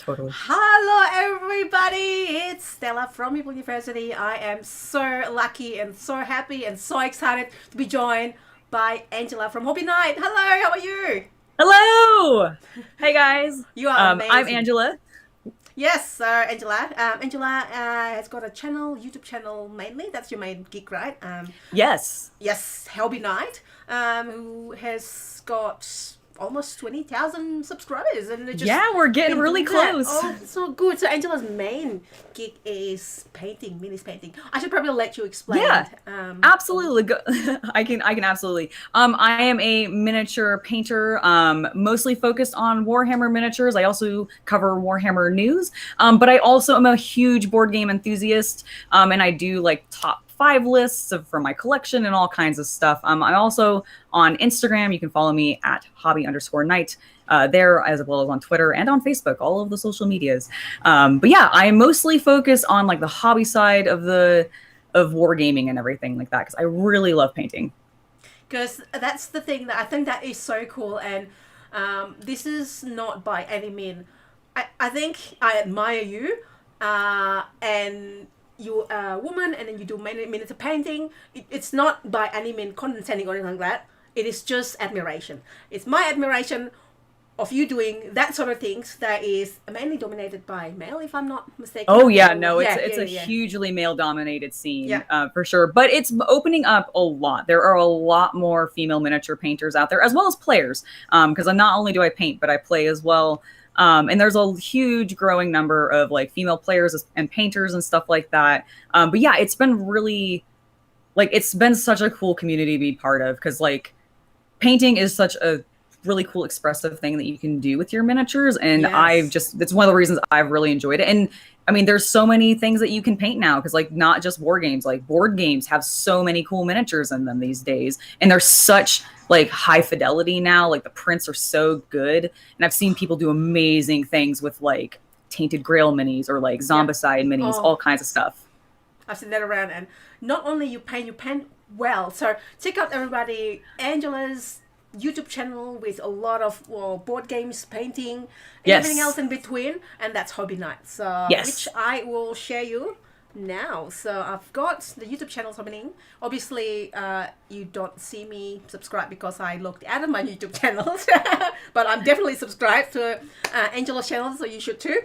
Totally. Hello, everybody! It's Stella from Meeple University. I am so lucky and so happy and so excited to be joined by Angela from Hobby Night. Hello, how are you? Hello! Hey guys. You are I'm amazing. Angela. Yes, Angela. Angela has got a channel, YouTube channel mainly. That's your main gig, right? Yes. Yes, Hobby Night, who has got almost 20,000 subscribers, and they just Yeah, we're getting been really doing that. close. Oh, so good. So Angela's main gig is painting, mini painting. I should probably let you explain. Yeah, absolutely. I can absolutely. I am a miniature painter, mostly focused on Warhammer miniatures. I also cover Warhammer news, but I also am a huge board game enthusiast, and I do like top 5 lists for my collection and all kinds of stuff. I'm also on Instagram. You can follow me at hobby_night. There, as well as on Twitter and on Facebook, all of the social medias. But yeah, I mostly focus on like the hobby side of wargaming and everything like that because I really love painting. Because that's the thing that I think that is so cool, and this is not by any mean. I think I admire you, and you're a woman, and then you do many minutes of painting. It's not by any mean condescending or anything like that. It is just admiration. It's my admiration of you doing that sort of things that is mainly dominated by male, if I'm not mistaken. Oh yeah, Or, no, yeah, it's yeah, a yeah, hugely male dominated scene yeah. for sure, but it's opening up a lot. There are a lot more female miniature painters out there as well as players, because not only do I paint but I play as well. And there's a huge growing number of like female players and painters and stuff like that. But yeah, it's been really like it's been such a cool community to be part of because like painting is such a really cool expressive thing that you can do with your miniatures, and I've Yes. just it's one of the reasons I've really enjoyed it. And I mean there's so many things that you can paint now because like not just war games, like board games have so many cool miniatures in them these days, and they're such like high fidelity now, like the prints are so good, and I've seen people do amazing things with like tainted grail minis or like Yeah. zombicide minis, Oh, all kinds of stuff. I've seen that around, and not only you paint well. So check out everybody Angela's YouTube channel with a lot of board games, painting, and everything else Yes. in between, and that's Hobby Night. So which Yes. I will share you now. So I've got the YouTube channels opening. Obviously, you don't see me subscribe because I logged out of my YouTube channels, but I'm definitely subscribed to Angela's channel, so you should too.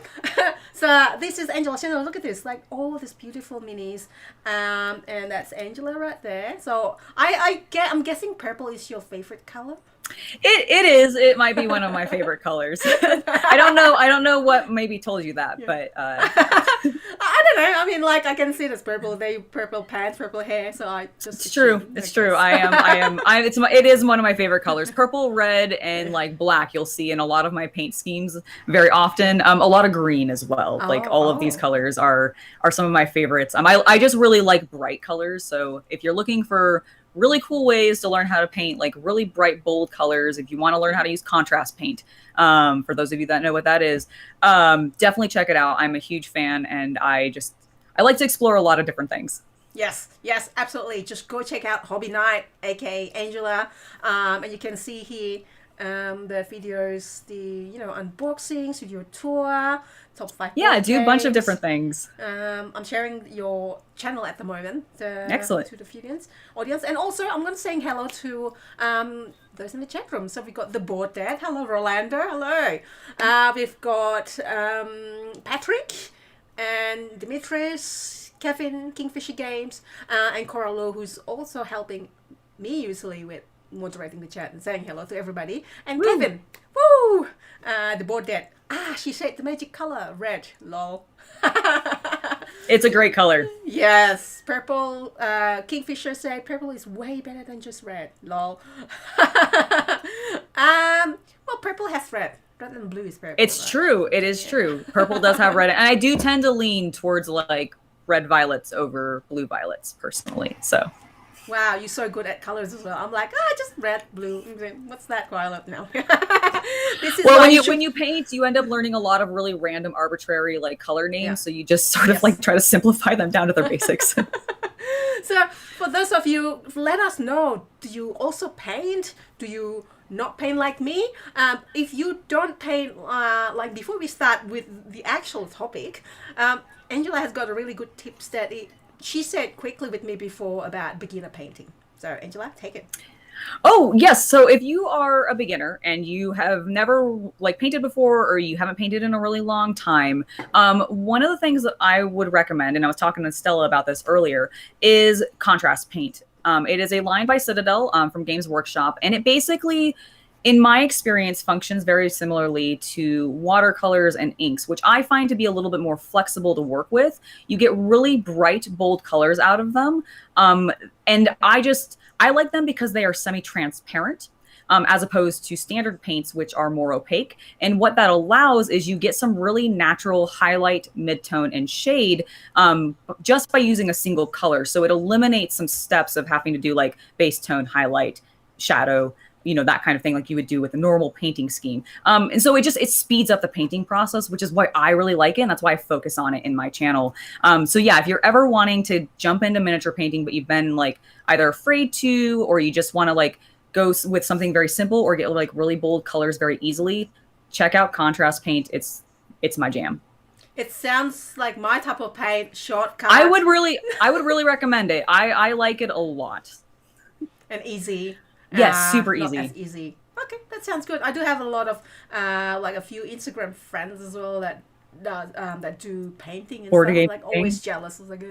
So this is Angela's channel. Look at this, like all these beautiful minis, and that's Angela right there. So I'm guessing purple is your favorite color. It is. It might be one of my favorite colors. I don't know what maybe told you that, Yeah. but I don't know. I mean, like I can see this purple. They purple pants, purple hair. So I just it's true. assumed, I It's true. guess. It is one of my favorite colors. Purple, red, and like black. You'll see in a lot of my paint schemes very often. A lot of green as well. Like Oh, all of these oh. colors are some of my favorites. I just really like bright colors. So if you're looking for really cool ways to learn how to paint like really bright bold colors, if you want to learn how to use contrast paint, for those of you that know what that is, definitely check it out. I'm a huge fan, and I like to explore a lot of different things. Yes, yes, absolutely. Just go check out Hobby Night, aka Angela, and you can see here the videos, the unboxing, studio tour, top 5 Yeah, I board do a bunch of games. different things. I'm sharing your channel at the moment Excellent. to the audience, and also I'm going to saying hello to those in the chat room. So we got the board dad. Hello, Rolando. Hello. We've got Patrick and Dimitris, Kevin, Kingfisher Games, and Corallo, who's also helping me usually with moderating the chat and saying hello to everybody. And Woo. Kevin, woo, the board dad. She said the magic color, red. Lol. It's a great color. Yes, purple. Kingfisher said purple is way better than just red. Lol. Well, purple has red. Red and blue is purple. It's right? true. It is true. Purple does have red, and I do tend to lean towards like red violets over blue violets personally. So Wow, you're so good at colors as well. I'm like, just red, blue. What's that violet now? This is well, why when you should- when you paint, you end up learning a lot of really random, arbitrary like color names. Yeah. So you just sort of Yes. like try to simplify them down to their basics. So for those of you, let us know. Do you also paint? Do you not paint like me. If you don't paint, like before we start with the actual topic, Angela has got a really good tips that she said quickly with me before about beginner painting. So Angela, take it. Oh, yes. So if you are a beginner and you have never like painted before or you haven't painted in a really long time, one of the things that I would recommend, and I was talking to Stella about this earlier, is contrast paint. It is a line by Citadel from Games Workshop, and it basically, in my experience, functions very similarly to watercolors and inks, which I find to be a little bit more flexible to work with. You get really bright, bold colors out of them. And I like them because they are semi-transparent. As opposed to standard paints, which are more opaque. And what that allows is you get some really natural highlight, midtone, and shade just by using a single color. So it eliminates some steps of having to do like base tone, highlight, shadow, that kind of thing like you would do with a normal painting scheme. And so it speeds up the painting process, which is why I really like it. And that's why I focus on it in my channel. So yeah, if you're ever wanting to jump into miniature painting, but you've been like either afraid to, or you just want to like go with something very simple or get like really bold colors very easily, check out contrast paint. It's my jam. It sounds like my type of paint, shortcut. I would really recommend it. I like it a lot. And easy. Yes, super not easy. As easy. Okay, that sounds good. I do have a lot of like a few Instagram friends as well that do painting and stuff. Like always jealous. I was like,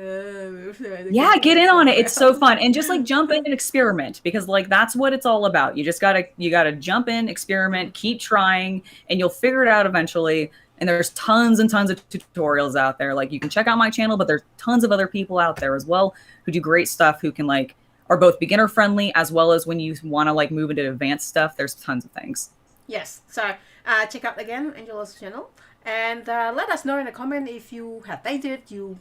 yeah, get in on it. It's so fun, and just like jump in and experiment because like that's what it's all about. You gotta jump in, experiment, keep trying, and you'll figure it out eventually. And there's tons and tons of tutorials out there. Like you can check out my channel, but there's tons of other people out there as well who do great stuff. Who can like are both beginner friendly as well as when you want to like move into advanced stuff. There's tons of things. Yes. So check out again Angela's channel and let us know in the comment if you have painted, you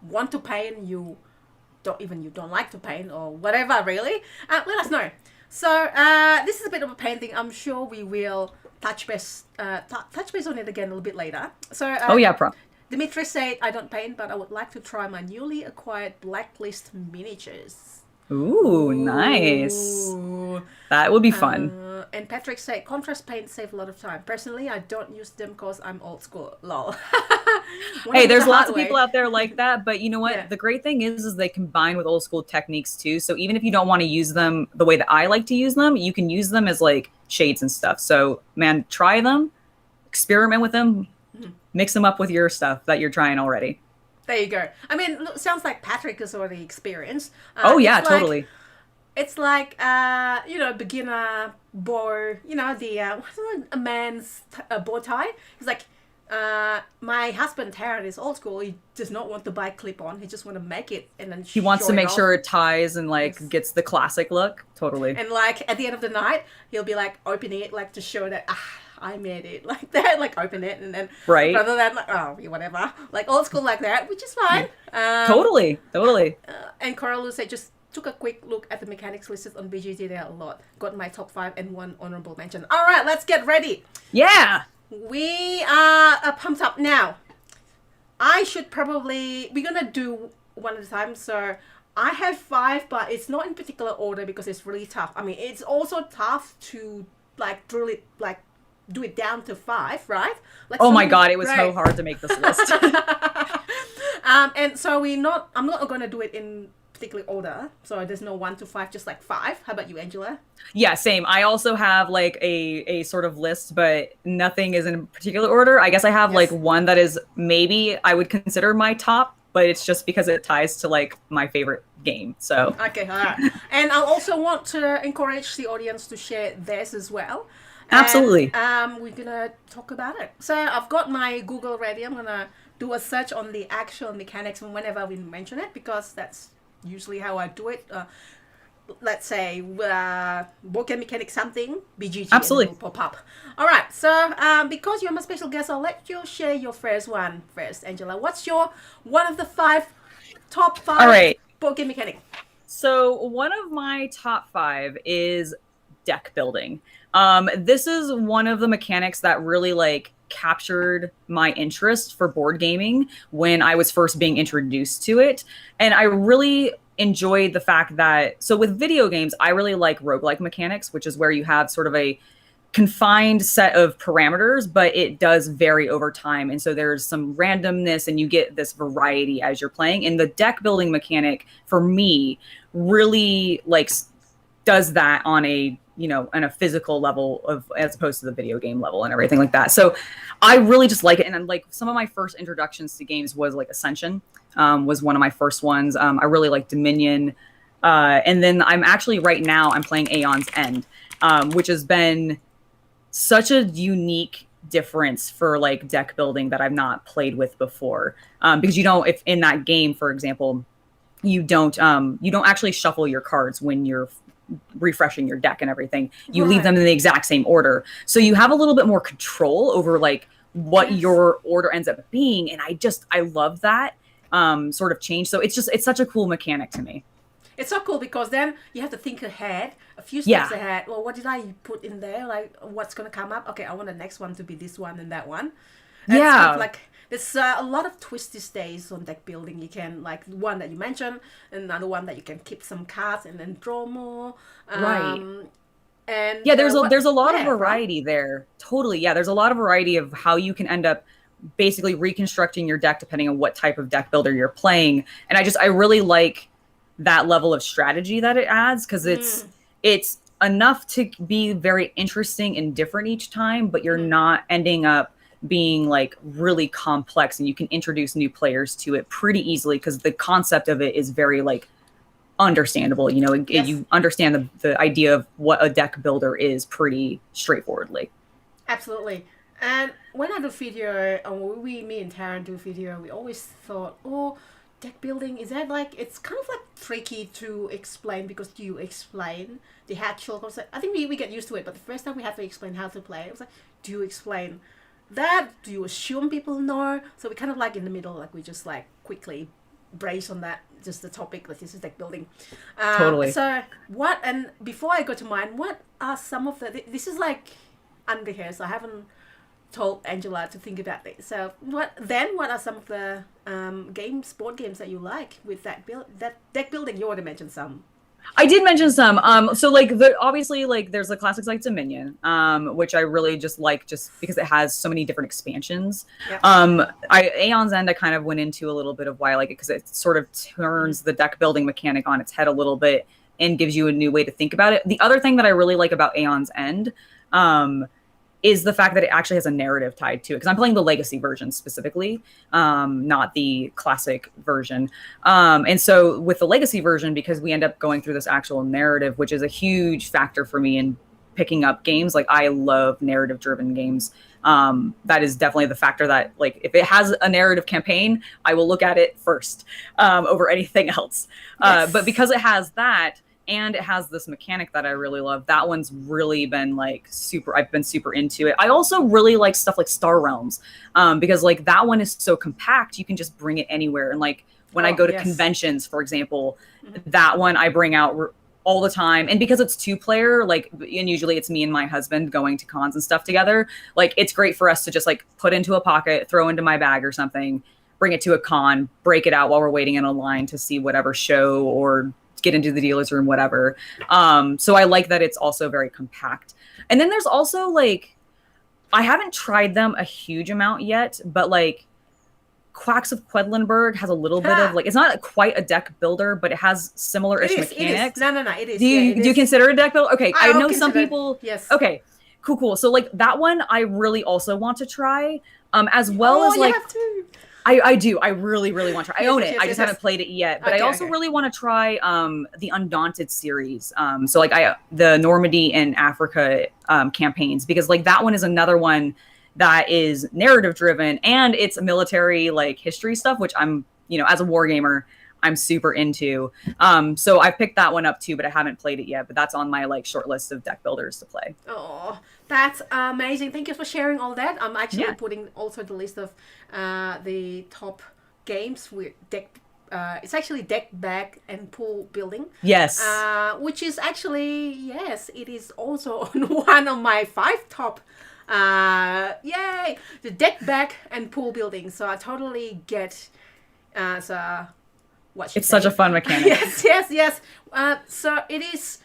want to paint, you don't like to paint or whatever. Really, let us know. So this is a bit of a painting. I'm sure we will touch base on it again a little bit later. So oh yeah, Dimitri said, I don't paint, but I would like to try my newly acquired Blacklist miniatures. Ooh, nice. That would be fun. And Patrick said, contrast paint save a lot of time. Personally, I don't use them because I'm old school. Lol. Hey, there's lots of people out there like that, but you know what? Yeah. The great thing is they combine with old school techniques too. So even if you don't want to use them the way that I like to use them, you can use them as like shades and stuff. So man, try them, experiment with them, mix them up with your stuff that you're trying already. There you go. I mean, look, sounds like Patrick has already experienced. Oh yeah, totally. It's like beginner bow. A man's bow tie. It's like my husband Tarrant is old school. He does not want to buy clip on. He just want to make it and then he wants to make sure it ties and like gets the classic look. Totally. And like at the end of the night, he'll be like opening it like to show that I made it like that, like open it and then right rather than like whatever, like old school like that, which is fine. Totally. And Coralu said just took a quick look at the mechanics listed on BGG. There are a lot. Got my top 5 and 1 honorable mention. All right, let's get ready. Yeah, we are pumped up now. We're gonna do one at a time. So I have 5, but it's not in particular order because it's really tough. I mean, it's also tough to like drill it like. Do it down to 5, right? Like oh my god, it was so hard to make this list. And so I'm not going to do it in particular order. So there's no 1 to 5, just like 5. How about you, Angela? Yeah, same. I also have like a sort of list, but nothing is in particular order. I guess I have like one that is maybe I would consider my top, but it's just because it ties to like my favorite game. So okay, all right. And I also want to encourage the audience to share theirs as well. Absolutely. And, we're gonna talk about it. So I've got my Google ready. I'm gonna do a search on the actual mechanics whenever we mention it because that's usually how I do it. Let's say boardgame mechanics something BGG. Absolutely. Will pop up. All right. So because you're my special guest, I'll let you share your first one first, Angela. What's your one of the top 5 All right. boardgame mechanic? So one of my top 5 is deck building. This is one of the mechanics that really like captured my interest for board gaming when I was first being introduced to it. And I really enjoyed the fact that, so with video games, I really like roguelike mechanics, which is where you have sort of a confined set of parameters, but it does vary over time. And so there's some randomness and you get this variety as you're playing. And the deck building mechanic for me really like does that on a, you know, on a physical level of, as opposed to the video game level and everything like that. So I really just like it. And like some of my first introductions to games was like Ascension, was one of my first ones. I really like Dominion. And then I'm actually right now I'm playing Aeon's End, which has been such a unique difference for like deck building that I've not played with before. Because you don't, if in that game, for example, you don't actually shuffle your cards when you're refreshing your deck and everything. You leave them in the exact same order. So you have a little bit more control over like what your order ends up being. And I love that sort of change. So it's such a cool mechanic to me. It's so cool because then you have to think ahead, a few steps ahead. Well, what did I put in there? Like, what's going to come up? Okay, I want the next one to be this one and that one. And it's kind of like, there's a lot of twists these days on deck building. You can, like, one that you mentioned, another one that you can keep some cards and then draw more. Right. And yeah, there's a lot of variety there. Totally. Yeah, there's a lot of variety of how you can end up basically reconstructing your deck depending on what type of deck builder you're playing. And I really like that level of strategy that it adds, because it's enough to be very interesting and different each time, but you're not ending up being like really complex, and you can introduce new players to it pretty easily because the concept of it is very like understandable. You know, you understand the idea of what a deck builder is pretty straightforwardly. Absolutely. And when I do video, me and Tarrant do video, we always thought, oh, deck building, is that like, it's kind of like tricky to explain, because do you explain the actual concept? I think we get used to it, but the first time we have to explain how to play, it was like, do you explain that? Do you assume people know? So we kind of like in the middle, like we just like quickly brace on that, just the topic, like this is deck building. Totally. So what, and before I go to mine, what are some of the, this is like unrehearsed, I haven't told Angela to think about this. So what are some of the board games that you like with that deck building? You already mentioned some. I did mention some. So like obviously like there's the classics like Dominion, which I really just like just because it has so many different expansions. Yep. Aeon's End I kind of went into a little bit of why I like it, because it sort of turns the deck building mechanic on its head a little bit and gives you a new way to think about it. The other thing that I really like about Aeon's End is the fact that it actually has a narrative tied to it. Because I'm playing the legacy version specifically, not the classic version. And so with the legacy version, because we end up going through this actual narrative, which is a huge factor for me in picking up games. Like I love narrative-driven games. That is definitely the factor that, like, if it has a narrative campaign, I will look at it first over anything else. Yes. But because it has that, and it has this mechanic that I really love, that one's really been like I've been super into it. I also really like stuff like Star Realms, because like that one is so compact, you can just bring it anywhere. And like when I go to conventions, for example, that one I bring out all the time. And because it's 2-player, like, and usually it's me and my husband going to cons and stuff together, like it's great for us to just like put into a pocket, throw into my bag or something, bring it to a con, break it out while we're waiting in a line to see whatever show or get into the dealer's room, whatever. So I like that it's also very compact. And then there's also like, I haven't tried them a huge amount yet, but like Quacks of Quedlinburg has a little bit of like, it's not quite a deck builder, but it has similar-ish mechanics. No, it is. Do you consider it a deck builder? Okay, I know some people. Yes. Okay, cool. So like that one, I really also want to try, as well as like. Have to. I do. I really want to try. I own it. I just haven't played it yet. But I also really want to try the Undaunted series. So like the Normandy and Africa campaigns, because like that one is another one that is narrative driven, and it's military like history stuff, which I'm, you know, as a wargamer, I'm super into. So I picked that one up too, but I haven't played it yet. But that's on my like short list of deck builders to play. Oh, that's amazing! Thank you for sharing all that. I'm actually putting also the list of the top games with deck. It's actually deck, bag, and pool building. Yes. Which is actually it is also on one of my 5 top. Yay! The deck, bag, and pool building. So I totally get. So what she It's such a said. fun mechanic. Yes. So it is.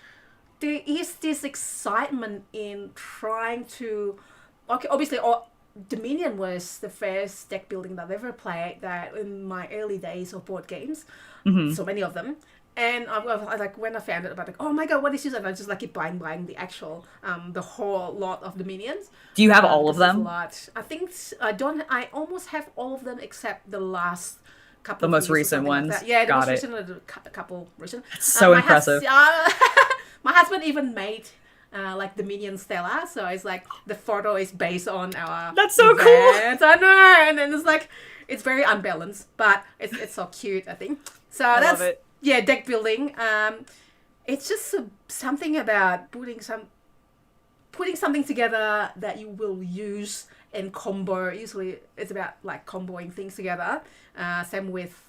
There is this excitement in trying to. Okay, obviously, Dominion was the first deck building that I've ever played. That in my early days of board games, so many of them. And I like when I found it about like, oh my god, what is this? And I just like keep buying the actual the whole lot of Dominions. Do you have all of There's a them? lot. I think I don't. I almost have all of them except the last couple The of most years or recent something like ones? that. Yeah, the Got most it. recent, a couple recent. So My impressive. my husband even made like the minion Stella, so it's like the photo is based on our. That's so cool. events. I know, and then it's like it's very unbalanced, but it's so cute. I think so. I That's love it. yeah, deck building. It's just something about putting something together that you will use and combo. Usually, it's about like comboing things together. Same with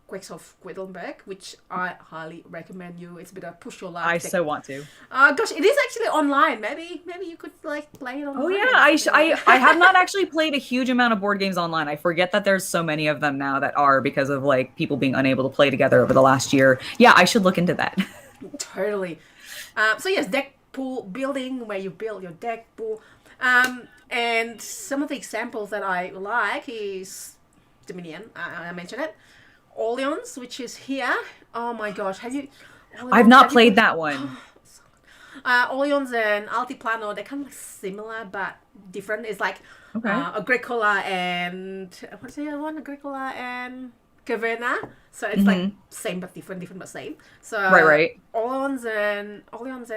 Quakes of Quedlinburg, which I highly recommend you. It's a bit of push your luck. I so want to. Gosh, it is actually online. Maybe you could like play it online. Oh yeah, I have not actually played a huge amount of board games online. I forget that there's so many of them now that are because of like people being unable to play together over the last year. Yeah, I should look into that. Totally. So yes, deck pool building where you build your deck pool. And some of the examples that I like is Dominion. I mentioned it. Orleans, which is here. Oh my gosh, have you? I've not played that one. Orleans and Altiplano, they're kind of like similar but different. It's like Okay. Agricola and what's the other one? Agricola and Caverna. So it's like same but different but same. So Right. Orleans and Altiplano.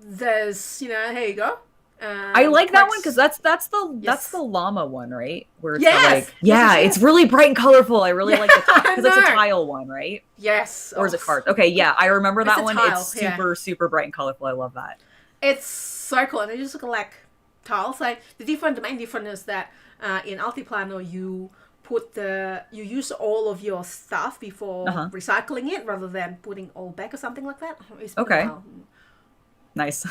There's here you go. I like that one because that's the llama one, right? Where it's Yes! It's really bright and colorful. I really like the because it's a know. tile one, right? Yes. Or is it cards? Okay, yeah, I remember It's that a one. tile, It's yeah. super bright and colorful. I love that. It's so cool, and they just look like tiles. Like the main difference is that in Altiplano you use all of your stuff before recycling it, rather than putting all back or something like that. It's Okay. Nice.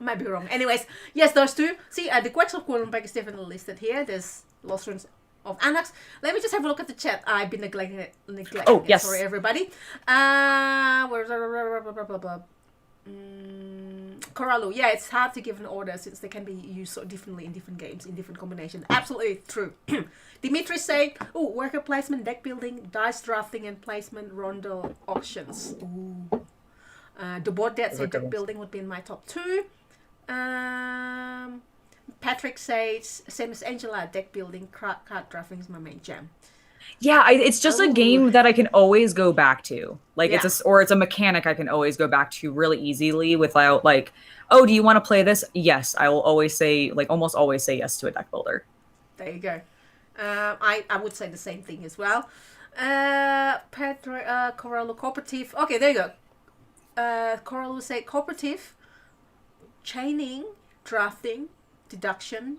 Might be wrong. Anyways, yes, those two. See, the Quacks of Quedlinburg is definitely listed here. There's Lost Ruins of Annax. Let me just have a look at the chat. I've been neglecting it. Oh, yes. Sorry, everybody. Coralu. Yeah, it's hard to give an order since they can be used so differently in different games, in different combinations. Absolutely true. Dimitri saying, oh, worker placement, deck building, dice drafting and placement, rondel auctions. Ooh. The board deck said deck building would be in my top 2. Patrick says, same as Angela, deck building, card drafting is my main jam. Yeah, it's just a game that I can always go back to. Like Yeah. it's a mechanic I can always go back to really easily without like, oh, do you want to play this? Yes, I will always say almost always say yes to a deck builder. There you go. I would say the same thing as well. Coralu cooperative. Okay, there you go. Coralu said cooperative, chaining, drafting, deduction,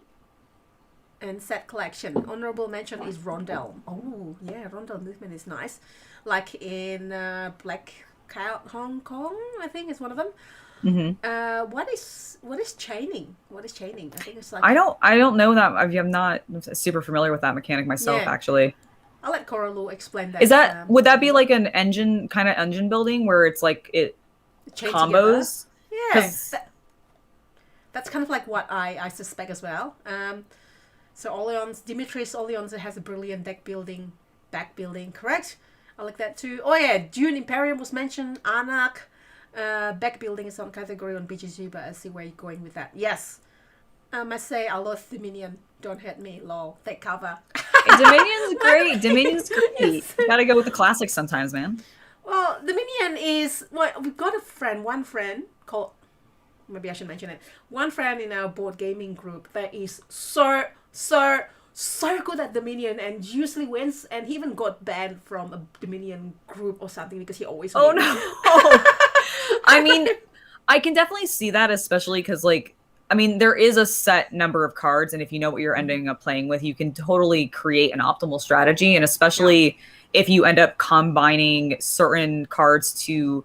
and set collection. Honorable mention is rondel. Oh yeah, rondel movement is nice. Like in Black Cat Hong Kong, I think is one of them. What is chaining? What is chaining? I think it's like I don't know that. I'm not super familiar with that mechanic myself, Yeah. actually. I'll let Coralu explain that. Is that would that be like an engine building where it's like it Chain combos? together? Yeah, 'Cause- that's kind of like what I suspect as well. So Dimitris Oleons has a brilliant back building, correct? I like that too. Oh yeah, Dune Imperium was mentioned. Anak, back building is on category on BGG, but I see where you're going with that. Yes, I must say I love Dominion. Don't hate me, lol. Take cover. Dominion's great. Dominion's great. Yes. You gotta go with the classics sometimes, man. Well, Dominion is we've got one friend called. Maybe I should mention it. One friend in our board gaming group that is so good at Dominion and usually wins, and he even got banned from a Dominion group or something because he always wins. Oh no. I mean, I can definitely see that, especially because there is a set number of cards, and if you know what you're ending up playing with, you can totally create an optimal strategy, and especially if you end up combining certain cards to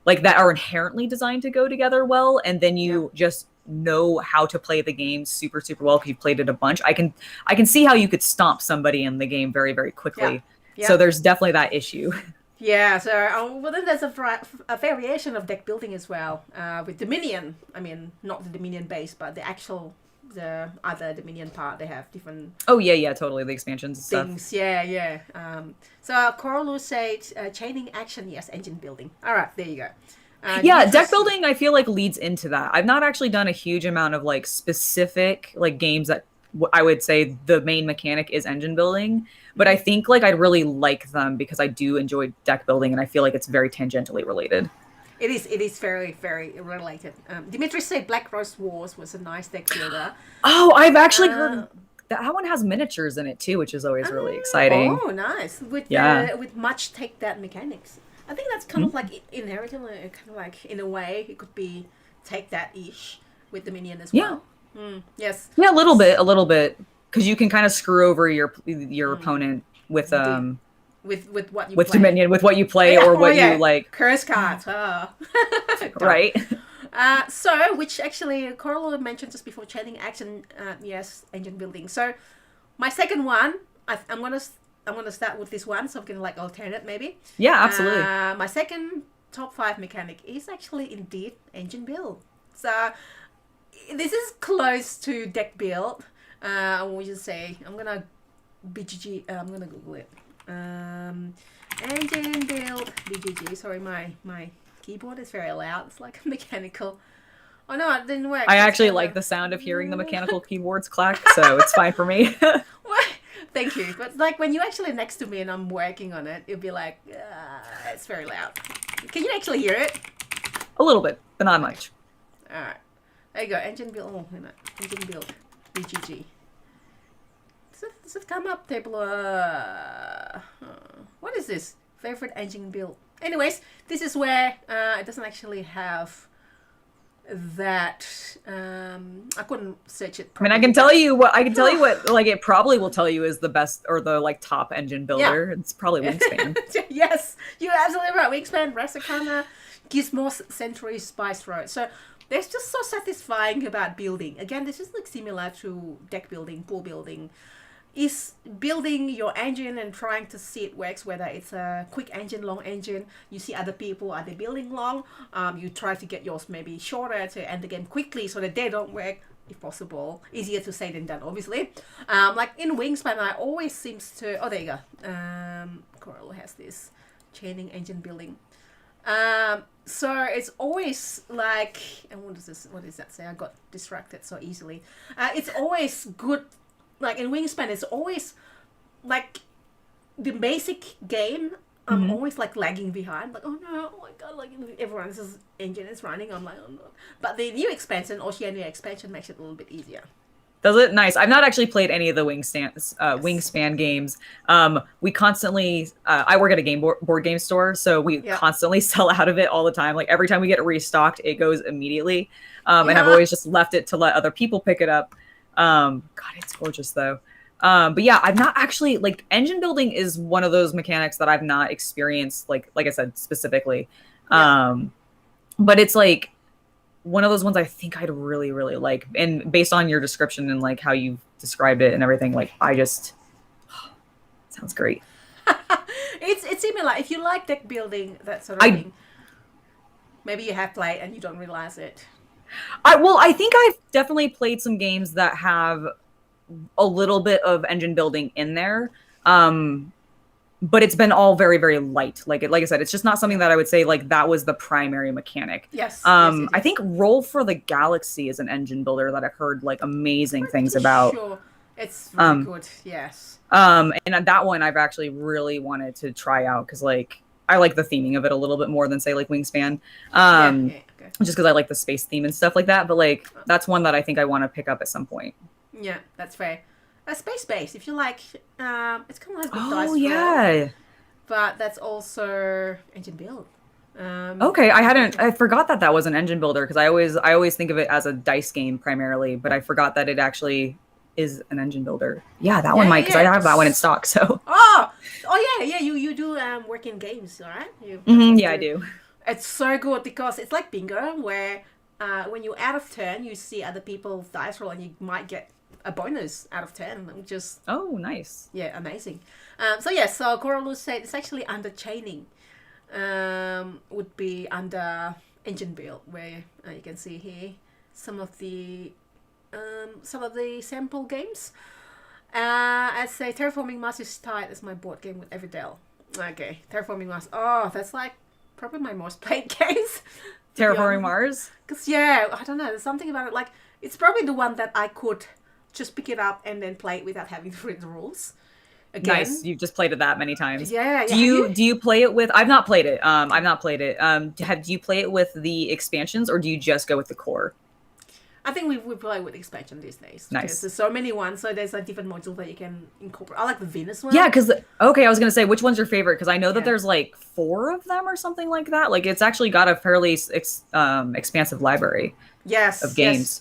that are inherently designed to go together well, and then you just know how to play the game super well because you've played it a bunch, I can see how you could stomp somebody in the game very Yeah. quickly. So Yeah. there's definitely that issue. Yeah, so well, then there's a variation of deck building as well with Dominion. I mean, not the Dominion base, but the other Dominion part. They have different Oh yeah, totally, the expansions and stuff. things. Yeah. So Corlu said chaining action, yes, engine building. All right, there you go. Yeah, Demetrius, deck building I feel like leads into that. I've not actually done a huge amount of like specific like games that I would say the main mechanic is engine building, but I think like I'd really like them because I do enjoy deck building and I feel like it's very tangentially related. it is very related. Dimitris said Black Rose Wars was a nice deck builder. Oh, I've actually heard Uh, that one has miniatures in it too, which is always really exciting. Oh, nice. Yeah. With much take that mechanics. I think that's kind of like inherited, kind of like in a way it could be take that ish with the minion as Yeah. well. Yes. Yeah, a little bit, because you can kind of screw over your opponent with With what you with play. Dominion, with what you play Yeah, or oh, what yeah. you like, Curse cards. Oh. right? So, which actually Coral mentioned just before chaining action. Yes, engine building. So, my second one, I'm gonna start with this one. So I'm gonna like alternate maybe. Yeah, absolutely. My second top 5 mechanic is actually indeed engine build. So this is close to deck build. I will just say I'm gonna I'm gonna Google it. Engine build BGG. Sorry, my keyboard is very loud. It's like mechanical. Oh no, it didn't work. I actually like the sound of hearing the mechanical keyboards clack, so it's fine for me. What? Thank you. But like when you're actually next to me and I'm working on it, it'll be like, it's very loud. Can you actually hear it? A little bit, but not much. All right. There you go. Engine build. Oh, wait a minute. Engine build. BGG. Does it come up? Table. What is this? Favorite engine build. Anyways, this is where it doesn't actually have that. I couldn't search it I mean, properly. I can tell you what like it probably will tell you is the best or the like top engine builder. It's probably Wingspan. Yes, you're absolutely right. Wingspan, Rasakana, Gizmos, Century, Spice Road. So there's just so satisfying about building. Again, this is like similar to deck building, pool building. Is building your engine and trying to see it works, whether it's a quick engine, long engine. You see other people, are they building long? You try to get yours maybe shorter to end the game quickly so that they don't work, if possible. Easier to say than done, obviously. Like in Wingspan, I always seems to... Oh, there you go. Coral has this chaining engine building. So it's always like... And what does that say? I got distracted so easily. It's always good... Like in Wingspan, it's always like the basic game. I'm always like lagging behind. Like, oh no, oh my god, like everyone's engine is running. I'm like, oh no. But the new expansion, Oceania expansion, makes it a little bit easier. Does it? Nice. I've not actually played any of the Wingspan games. We constantly, I work at a board game store, so we constantly sell out of it all the time. Like every time we get it restocked, it goes immediately. And I've always just left it to let other people pick it up. God, it's gorgeous though. But yeah, I've not actually like engine building is one of those mechanics that I've not experienced like I said specifically. But it's like one of those ones I think I'd really like, and based on your description and like how you've described it and everything, like I just sounds great. It's similar. If you like deck building, that sort of thing, maybe you have played and you don't realize it. I think I've definitely played some games that have a little bit of engine building in there. But it's been all very light. Like I said, it's just not something that I would say like that was the primary mechanic. Yes. I think Roll for the Galaxy is an engine builder that I've heard like amazing things about. Sure. It's really good. Yes. And that one I've actually really wanted to try out because like I like the theming of it a little bit more than say like Wingspan. Okay. Just because I like the space theme and stuff like that. But like that's one that I think I want to pick up at some point. Yeah, that's fair. Space base, if you like, it's kind of like dice roll, but that's also engine build. Okay, I forgot that was an engine builder because I always think of it as a dice game primarily, but I forgot that it actually is an engine builder. Yeah, that one might because I have that one in stock. So. Oh yeah. You do work in games, right? Yeah, I do. It's so good because it's like bingo where when you're out of turn, you see other people's dice roll, and you might get a bonus out of 10, which is nice. Yeah, amazing. So Coralu said it's actually under chaining. Would be under engine build, where you can see here some of the sample games. I'd say Terraforming Mars is tied as my board game with Everdell. Okay, Terraforming Mars. Oh, that's like probably my most played games. Terraforming Mars? Because, yeah, I don't know. There's something about it. Like, it's probably the one that I could just pick it up and then play it without having to read the rules. Again. Nice. You've just played it that many times. Yeah. Do you play it with? I've not played it. I've not played it. Do you play it with the expansions, or do you just go with the core? I think we play with expansion these days. Nice. There's so many ones, so there's a different module that you can incorporate. I like the Venus one. Yeah, because I was gonna say, which one's your favorite? Because I know that there's like 4 of them or something like that. Like, it's actually got a fairly expansive library. Of games. Yes.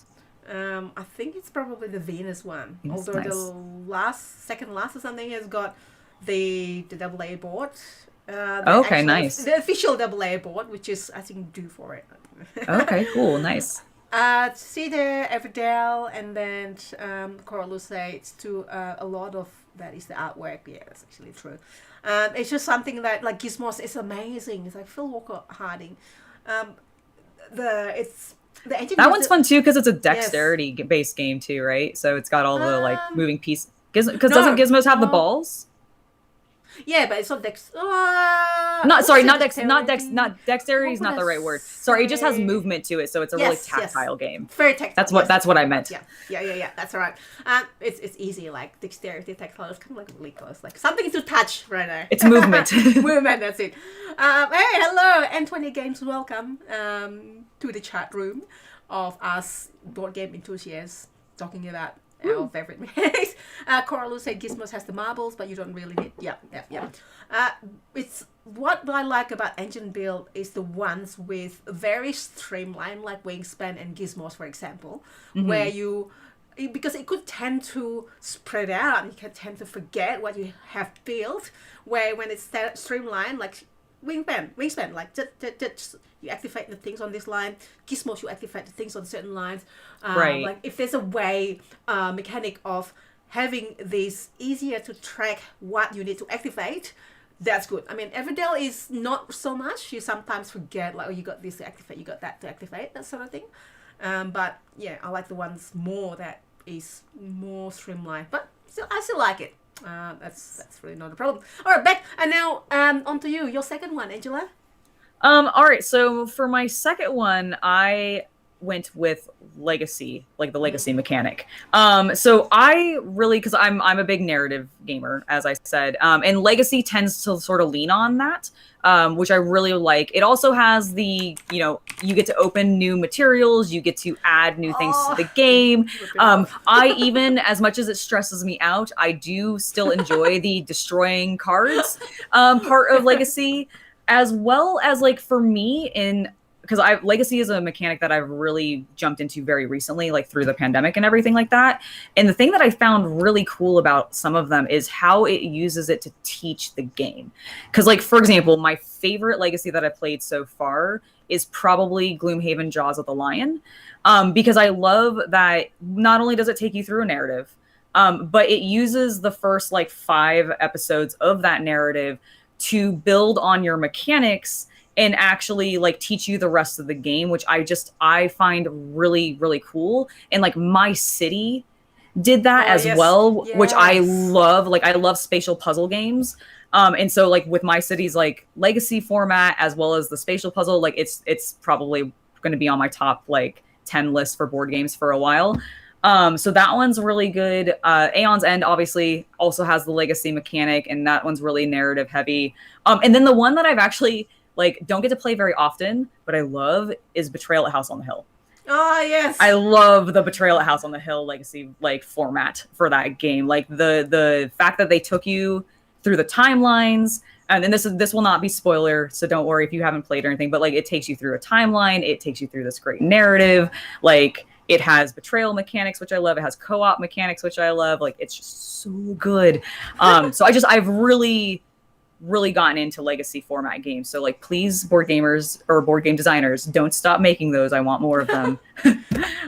I think it's probably the Venus one. That's although nice. the second last or something has got the AA board. Nice. The official AA board, which is, I think, due for it. Okay, cool, nice. See there, Everdell, and then Coralu says to a lot of that is the artwork. Yeah, that's actually true. It's just something that, like, Gizmos is amazing. It's like Phil Walker Harding. The engine. That one's fun too because it's a dexterity-based game too, right? So it's got all the like moving pieces. Because doesn't Gizmos have the balls? Yeah, but it's not dex. Dexterity is not the right word. Sorry, it just has movement to it, so it's a really tactile game. Very tactile. That's what I meant. Yeah. That's all right. It's easy, like dexterity, tactile. It's kind of like really close, like something to touch right now. It's movement. Movement. That's it. Hey, hello, N20 Games. Welcome to the chat room of us board game enthusiasts talking about our favorite mechanics. Coralu said Gizmos has the marbles, but you don't really need. Yeah. It's what I like about engine build is the ones with very streamlined, like Wingspan and Gizmos, for example, where because it could tend to spread out and you can tend to forget what you have built. Where when it's streamlined, like Wingspan, like just you activate the things on this line. Gizmos, you activate the things on certain lines. Right. Like if there's a way, mechanic of having this easier to track what you need to activate, that's good. I mean, Everdell is not so much. You sometimes forget, like, oh, you got this to activate, you got that to activate, that sort of thing. But yeah, I like the ones more that is more streamlined. But I still like it. That's really not a problem. All right, back and now on to you. Your second one, Angela. All right. So for my second one, I went with legacy, like the legacy mechanic. So I really, because I'm a big narrative gamer, as I said, and legacy tends to sort of lean on that, which I really like. It also has the, you get to open new materials, you get to add new things to the game. I even, as much as it stresses me out, I do still enjoy the destroying cards part of legacy, as well as, like, for me, because legacy is a mechanic that I've really jumped into very recently, like through the pandemic and everything like that. And the thing that I found really cool about some of them is how it uses it to teach the game. Because, like, for example, my favorite legacy that I've played so far is probably Gloomhaven Jaws of the Lion, because I love that not only does it take you through a narrative, but it uses the first, like, 5 episodes of that narrative to build on your mechanics and actually, like, teach you the rest of the game, which I find really, really cool. And, like, My City did that well, which I love. Like, I love spatial puzzle games. And so, like, with My City's, like, legacy format, as well as the spatial puzzle, like, it's probably going to be on my top, like, 10 list for board games for a while. So that one's really good. Aeon's End obviously also has the legacy mechanic, and that one's really narrative heavy. And then the one that I've actually, like, don't get to play very often, but I love, is Betrayal at House on the Hill. Oh, yes. I love the Betrayal at House on the Hill legacy, like, format for that game. Like, the fact that they took you through the timelines, and then this will not be spoiler, so don't worry if you haven't played or anything, but, like, it takes you through a timeline, it takes you through this great narrative, like, it has betrayal mechanics, which I love. It has co-op mechanics, which I love. Like, it's just so good. So I've really, really gotten into legacy format games. So like, please, board gamers or board game designers, don't stop making those. I want more of them.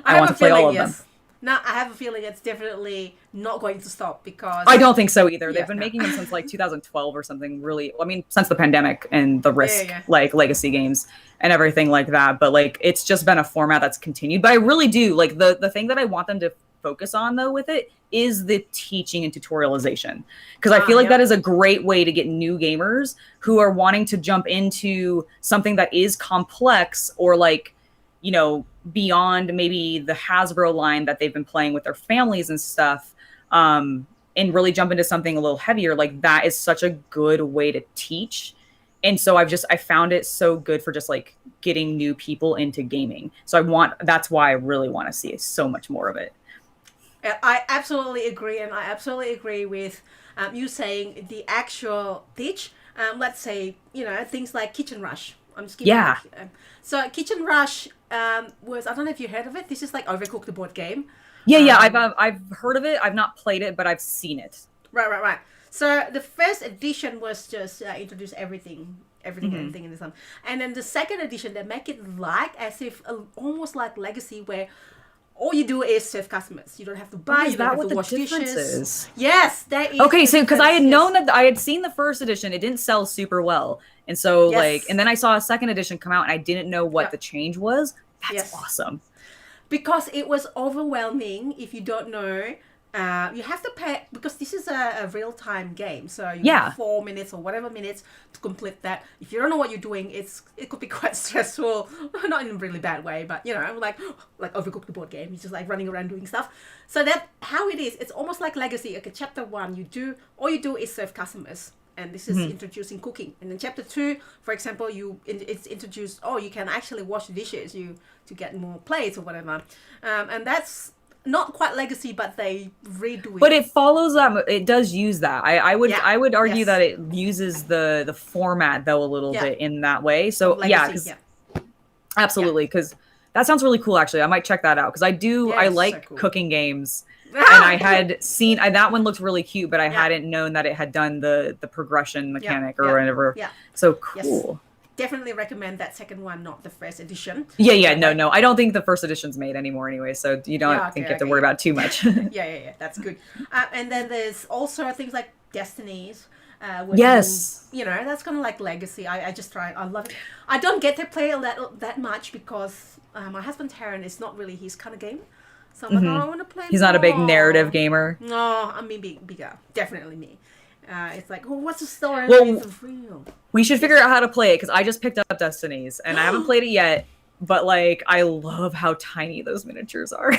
I want to play all of them. No, I have a feeling it's definitely not going to stop because I don't think so either. Yeah, They've been making them since like 2012 or something. Really, I mean, since the pandemic and the Risk like legacy games and everything like that. But like, it's just been a format that's continued. But I really do like the thing that I want them to focus on though with it is the teaching and tutorialization, because I feel like that is a great way to get new gamers who are wanting to jump into something that is complex or like, you know, beyond maybe the Hasbro line that they've been playing with their families and stuff, and really jump into something a little heavier. Like, that is such a good way to teach. And so I found it so good for just like getting new people into gaming. So that's why I really want to see so much more of it. I absolutely agree. And I absolutely agree with you saying the actual teach. Let's say, you know, things like Kitchen Rush. I'm just giving so Kitchen Rush was, I don't know if you heard of it. This is like Overcooked the board game. Yeah, I've heard of it. I've not played it, but I've seen it. Right. So the first edition was just introduce everything in this one, and then the second edition they make it like as if almost like Legacy, where all you do is serve customers. You don't have to buy. You don't have to wash dishes. Yes, that is. Okay, so because I had known that I had seen the first edition, it didn't sell super well, and so like, and then I saw a second edition come out, and I didn't know what the change was. That's awesome. Because it was overwhelming. If you don't know, you have to pay, because this is a real-time game. So you have 4 minutes or whatever minutes to complete that. If you don't know what you're doing, it could be quite stressful. Not in a really bad way, but you know, like Overcooked the board game. You're just like running around doing stuff. So that how it is. It's almost like Legacy. Okay, chapter 1, all you do is serve customers. And this is introducing cooking. And in chapter 2, for example, it's introduced, you can actually wash the dishes to get more plates or whatever. And that's not quite Legacy, but they redo it. But it follows that. It does use that. I would argue that it uses the format though a little bit in that way. So Legacy, absolutely, because that sounds really cool. Actually, I might check that out because I like so cool. Cooking games. And I had seen that one looked really cute, but I hadn't known that it had done the progression mechanic or whatever. Yeah. So cool. Yes. Definitely recommend that second one, not the first edition. No. I don't think the first edition's made anymore anyway, so you don't think you have to worry about too much. Yeah. That's good. And then there's also things like Destinies. Yes. You know, that's kind of like Legacy. I just try. I love it. I don't get to play that much because my husband Tarrant is not really his kind of game. So I'm like, I want to play. He's not a big narrative gamer. No, I mean bigger. Definitely me. It's like, what's the story? Well, we should figure out how to play it because I just picked up Destinies and I haven't played it yet. But like, I love how tiny those miniatures are. Are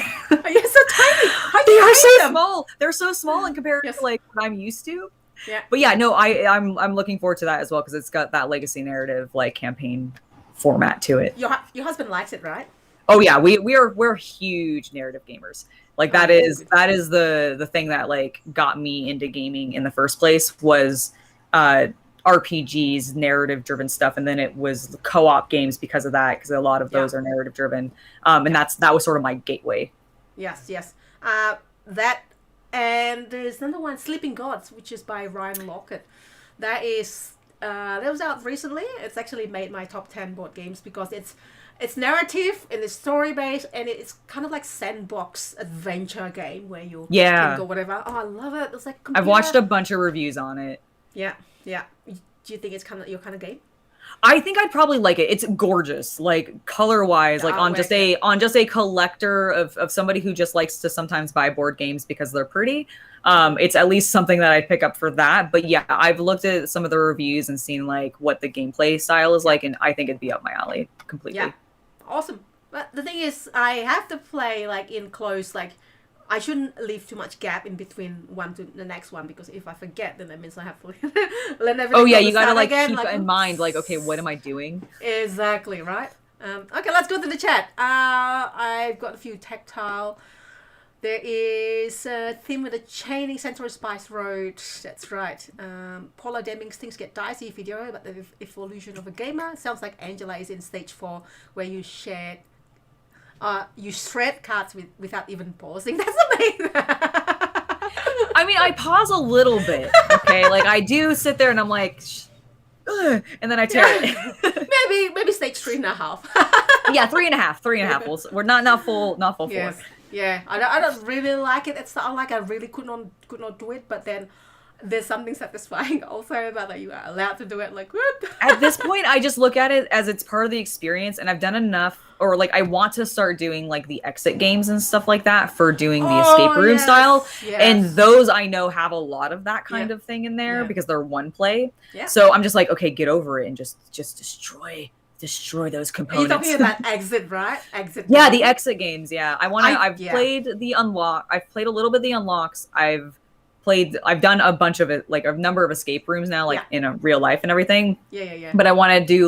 you so tiny? They are so small. They're so small in comparison to like what I'm used to. Yeah. But yeah, no, I'm looking forward to that as well because it's got that legacy narrative like campaign format to it. Your husband likes it, right? Oh yeah, we're huge narrative gamers. Like that is the thing that like got me into gaming in the first place was RPGs, narrative driven stuff, and then it was co-op games because of that, because a lot of those are narrative driven. And that was sort of my gateway. Yes. That, and there's another one, Sleeping Gods, which is by Ryan Lockett. That was out recently. It's actually made my top 10 board games because it's narrative and it's story based and it's kind of like sandbox adventure game where you can go whatever. Oh, I love it. It's like I've watched a bunch of reviews on it. Yeah. Do you think it's kind of your kind of game? I think I'd probably like it. It's gorgeous, like color wise, like on just a collector of somebody who just likes to sometimes buy board games because they're pretty. It's at least something that I'd pick up for that. But yeah, I've looked at some of the reviews and seen like what the gameplay style is like, and I think it'd be up my alley completely. Yeah, awesome. But the thing is, I have to play like in close, like I shouldn't leave too much gap in between one to the next one, because if I forget, then that means I have to learn everything. Oh yeah, you gotta like keep in mind, like, okay, what am I doing? Exactly, right? Okay, let's go to the chat. I've got a few tactile. There is a theme with a chaining Centaur Spice Road. That's right. Paula Deming's Things Get Dicey video about the evolution of a gamer. Sounds like Angela is in stage 4, where you shred cards without even pausing. That's amazing. I mean, I pause a little bit. Okay, like I do sit there and I'm like, ugh, and then I tear it. maybe stage 3.5. Yeah, 3.5, 3.5. We're not full Yes. four. Yeah, I don't really like it. It's not like I really could not do it, but then there's something satisfying also about that you are allowed to do it. Like what? At this point, I just look at it as it's part of the experience, and I've done enough, or like I want to start doing like the exit games and stuff like that for doing the escape room style. Yes. And those I know have a lot of that kind Yeah. of thing in there Yeah. because they're one play. Yeah. So I'm just like, okay, get over it and just destroy those You're components. talking about exit, right? Exit. Yeah, game. the exit games. Yeah, I've played the unlock. I've played a little bit of the unlocks. I've done a bunch of it, like a number of escape rooms now, like in a real life and everything. Yeah. But I want to do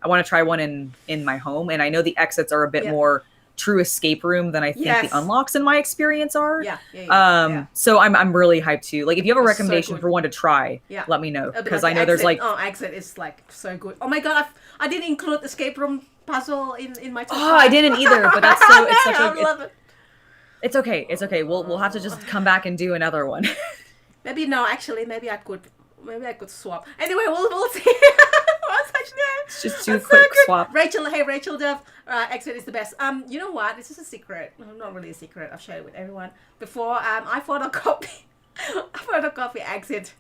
I want to try one in my home, and I know the exits are a bit more true escape room than I think the unlocks in my experience are. Yeah. So I'm really hyped too. Like if you have a It's so recommendation good. for one to try, let me know But because like I know there's like exit is like so good. Oh my god, I didn't include escape room puzzle in my top oh I didn't either, but that's so it's such I love it. It's okay. It's okay. We'll have to just come back and do another one. Maybe no, actually, maybe I could swap. Anyway, we'll see. What's actually It's just do a quick swap. Rachel Duff, exit is the best. You know what? This is a secret. Well, not really a secret. I've shared it with everyone before. I photocopy exit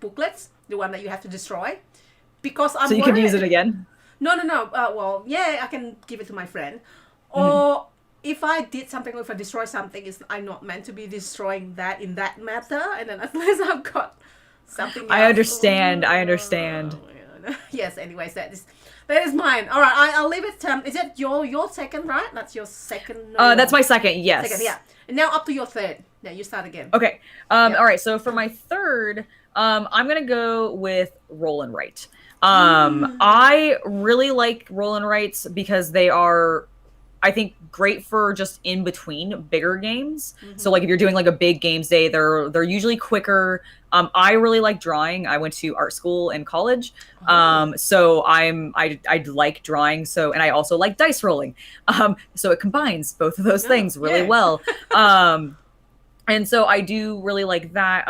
booklets, the one that you have to destroy, because I'm. So you can use it again. No. Well, yeah, I can give it to my friend, or. If I did something, or if I destroy something, I'm not meant to be destroying that in that matter, and then unless I've got something else. I understand. Yes, anyways, that is mine. All right, I'll leave it. Is it your second, right? That's your second? No, that's my second, yes. Second, yeah. And now up to your third. Yeah, you start again. Okay. All right, so for my third, I'm going to go with roll and write. I really like roll and writes because they are, I think, great for just in between bigger games. So like if you're doing like a big games day, they're usually quicker. I really like drawing. I went to art school in college. So I like drawing. So, and I also like dice rolling. So it combines both of those things really well. And so I do really like that.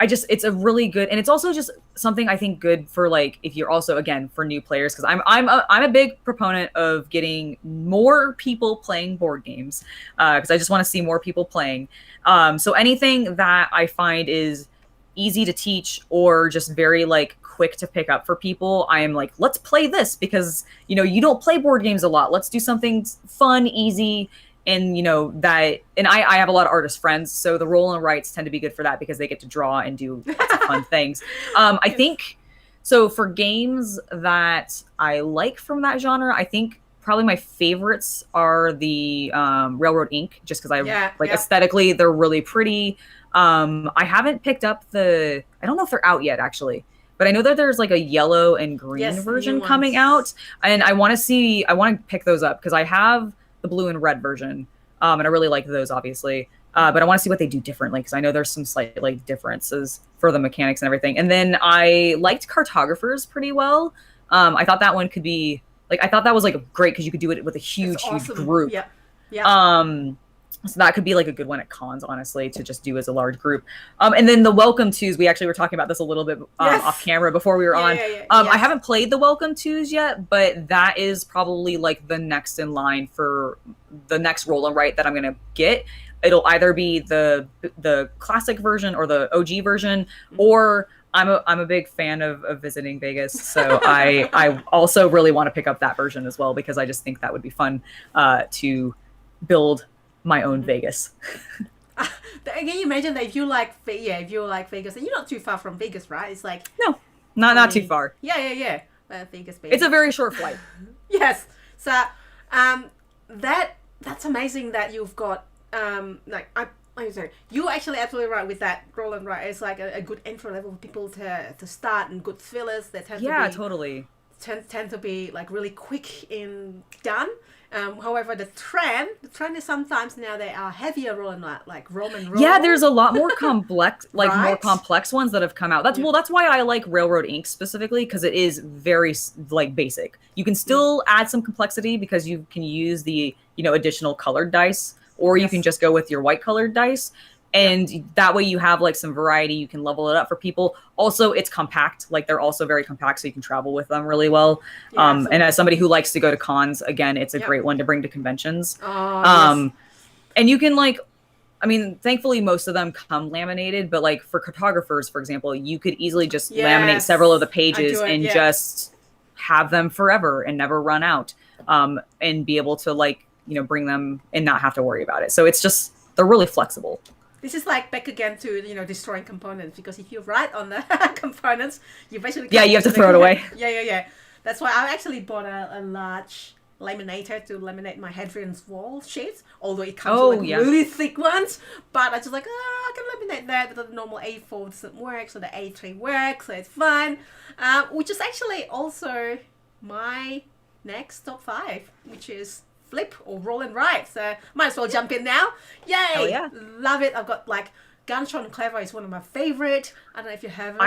It's a really good, and it's also just something I think good for like if you're also again for new players, because I'm a big proponent of getting more people playing board games because I just want to see more people playing. So anything that I find is easy to teach or just very like quick to pick up for people, I am like, let's play this because you don't play board games a lot. Let's do something fun, easy. And I have a lot of artist friends, so the roll and writes tend to be good for that because they get to draw and do lots of fun things. I think so for games that I like from that genre, I think probably my favorites are the Railroad Ink, just because aesthetically they're really pretty. I haven't picked up I don't know if they're out yet actually, but I know that there's like a yellow and green version coming out, and I want to pick those up because I have the blue and red version. And I really like those, obviously. But I want to see what they do differently because I know there's some slight like differences for the mechanics and everything. And then I liked Cartographers pretty well. I thought that one could be I thought that was like great because you could do it with a huge group. Yeah. So that could be like a good one at cons, honestly, to just do as a large group. And then the Welcome Twos, we actually were talking about this a little bit off camera before we were on. I haven't played the Welcome Twos yet, but that is probably like the next in line for the next roll and write that I'm going to get. It'll either be the classic version or the OG version, or I'm a big fan of visiting Vegas. So I also really want to pick up that version as well because I just think that would be fun to build my own Vegas. Can you imagine that if you like Vegas, and you're not too far from Vegas, right? It's like no, not too far. Yeah. Vegas. It's a very short flight. Yes. So, that's amazing that you've got I'm sorry. You're actually absolutely right with that roll and write. It's like a good entry level for people to start, and good fillers that tend to be like really quick in done. However, the trend is sometimes now they are heavier roll and write, like Roman roll. Yeah, there's a lot more complex, more complex ones that have come out. That's why I like Railroad Ink specifically, because it is very like basic. You can still add some complexity because you can use the additional colored dice or you Yes. can just go with your white colored dice. And that way you have like some variety. You can level it up for people. Also, it's compact. Like they're also very compact, so you can travel with them really well. Yeah, And as somebody who likes to go to cons, again, it's a great one to bring to conventions. Yes. And you can like, I mean, thankfully most of them come laminated, but like for cartographers, for example, you could easily just laminate several of the pages and just have them forever and never run out. And be able to like, you know, bring them and not have to worry about it. So it's just, they're really flexible. This is like back again to, you know, destroying components, because if you write on the components, you basically you have to throw it away. Yeah. That's why I actually bought a large laminator to laminate my Hadrian's Wall sheets, although it comes with like really thick ones. But I just like, I can laminate that, but the normal A4 doesn't work, so the A3 works, so it's fine. Which is actually also my next top 5, which is flip or roll and write. So might as well jump in now. Yay! Oh, yeah. Love it. I've got like Gunshot Clever is one of my favorite. I don't know if you have it.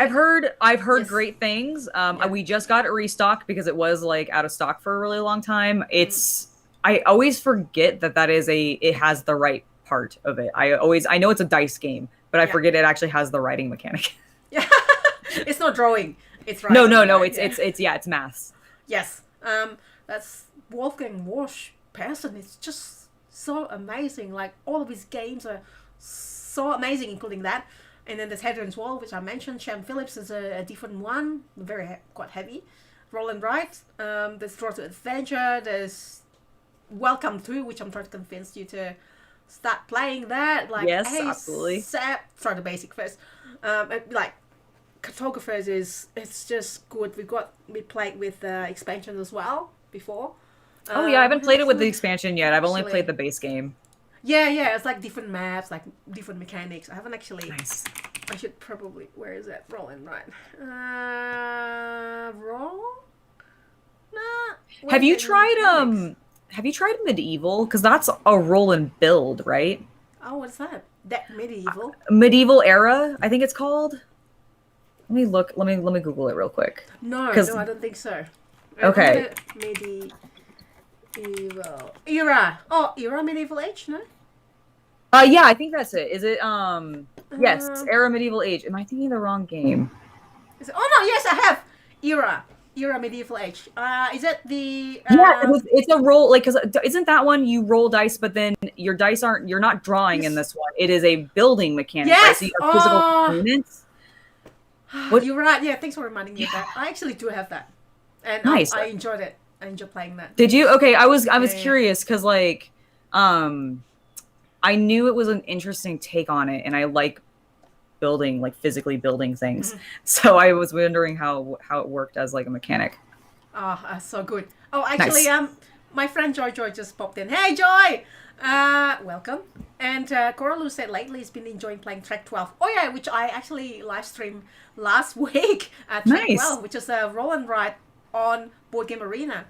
I've heard great things. We just got it restocked because it was like out of stock for a really long time. I always forget that it has the right part of it. I know it's a dice game, but I forget it actually has the writing mechanic. Yeah. It's not drawing. It's writing. No. It's maths. Yes. That's Wolfgang Warsch person. It's just so amazing. Like all of his games are so amazing, including that. And then there's Hadrian's Wall, which I mentioned. Shem Phillips is a different one, quite heavy. Roll and Write. There's Draw to Adventure. There's Welcome To, which I'm trying to convince you to start playing that. Like, yes, absolutely. Try the basic first. Like cartographers it's just good. We played with the expansion as well before. I haven't played it with the expansion yet. I've only played the base game. Yeah, it's like different maps, like different mechanics. I haven't actually. Nice. I should probably. Where is it? Roll and Write. Roll. Nah. Have you tried Medieval? Because that's a roll and build, right? Oh, what's that? That Medieval. Medieval Era, I think it's called. Let me look. Let me Google it real quick. No, I don't think so. Okay. Medieval Era. Oh, Era Medieval Age, no? Yeah, I think that's it. Is it yes, it's Era Medieval Age. Am I thinking the wrong game? Oh no, yes, I have. Era Medieval Age. Is it the it's a roll, like, because isn't that one you roll dice, but then your dice you're not drawing in this one. It is a building mechanic, right? So you have physical components. You're right. Yeah, thanks for reminding me of that. I actually do have that. And nice. I enjoyed it. I enjoyed playing that. Did you? Okay, I was curious because like I knew it was an interesting take on it, and I like building, like physically building things. Mm-hmm. So I was wondering how it worked as like a mechanic. Oh, so good. Oh, actually, my friend Joy just popped in. Hey, Joy! Welcome. And Coralu said lately he's been enjoying playing Track 12. Oh yeah, which I actually live streamed last week at Track 12, which is a roll and write on Board Game Arena.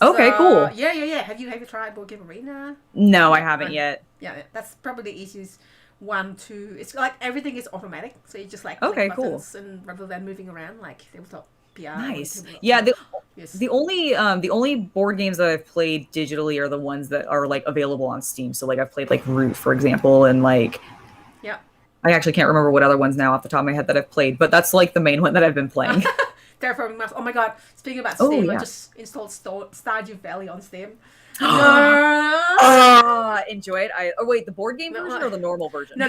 Okay, cool. Yeah. Have you tried Board Game Arena? No, I haven't yet. Yeah, that's probably the easiest one to. It's like everything is automatic, so you just like click buttons, and rather than moving around like tabletop PR. Nice. Yeah. The only board games that I've played digitally are the ones that are like available on Steam. So like I've played like Root, for example, and like. Yeah. I actually can't remember what other ones now off the top of my head that I've played, but that's like the main one that I've been playing. Terraforming Mars. Oh my god! Speaking about Steam, I just installed Stardew Valley on Steam. Enjoy it. Wait, the board game version or the normal version? No.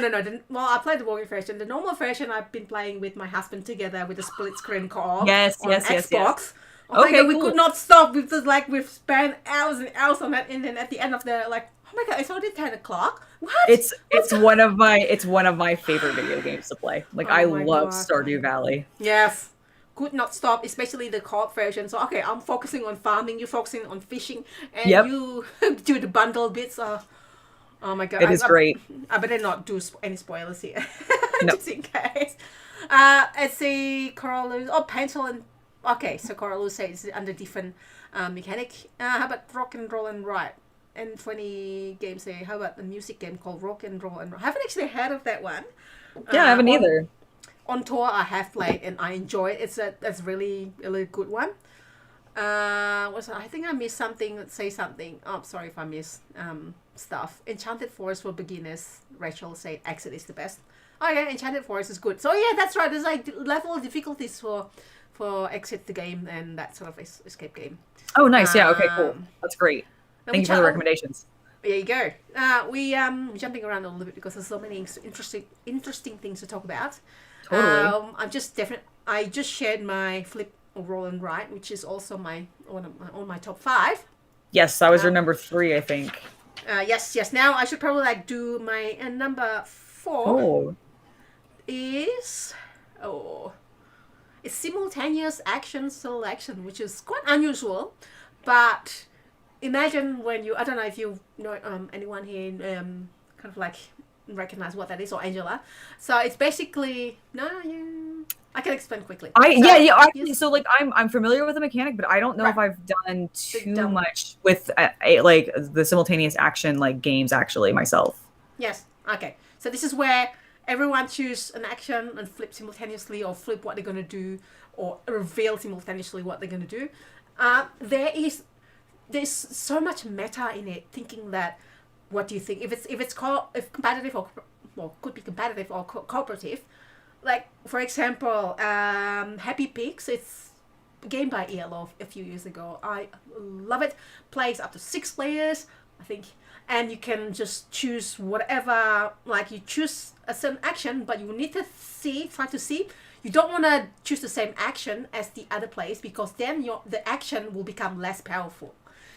Well, I played the board game version. The normal version I've been playing with my husband together with a split screen co-op. Yes. Xbox. Oh my god, we could not stop. We've spent hours and hours on that, and then at the end of the oh my god, it's already 10 o'clock. What? It's one of my favorite video games to play. Like I love Stardew Valley. Yes. Could not stop, especially the co-op version. So okay, I'm focusing on farming, you focusing on fishing, and you do the bundle bits. Oh my god, it is great. I better not do any spoilers here, just in case. Let's see, Coralu. Oh, pencil and okay. So Coralu says it's under different mechanic. How about Rock and Roll and Write? And 20 games say, how about the music game called Rock and Roll and Write? I haven't actually heard of that one. Yeah, I haven't either. On tour, I have played and I enjoy it. That's really, really good one. I think I missed something. Say something. Oh, sorry if I missed stuff. Enchanted Forest for beginners. Rachel said exit is the best. Oh yeah, Enchanted Forest is good. So yeah, that's right. There's like level of difficulties for exit the game and that sort of escape game. Oh, nice. Yeah. Okay. Cool. That's great. Thank you for the recommendations. There you go. We jumping around a little bit because there's so many interesting things to talk about. Totally. I just shared my flip or roll and write, which is also on my top 5. Yes, that was your number 3, I think. Yes. Now I should probably like do my number 4. Oh. It's simultaneous action selection, which is quite unusual, but imagine when I don't know if you know anyone here kind of like recognize what that is, or Angela. So it's basically I can explain quickly. So like I'm familiar with the mechanic, but I don't know if I've done too much with like the simultaneous action like games actually myself. Yes. Okay. So this is where everyone choose an action and flip simultaneously, or flip what they're going to do, or reveal simultaneously what they're going to do. There's so much meta in it, thinking that what do you think if competitive or could be competitive or cooperative. Like for example, Happy Peaks. It's a game by ELO a few years ago. I love it. Plays up to 6 players, I think. And you can just choose whatever, like you choose a certain action, but you need to try to see. You don't want to choose the same action as the other players, because then the action will become less powerful.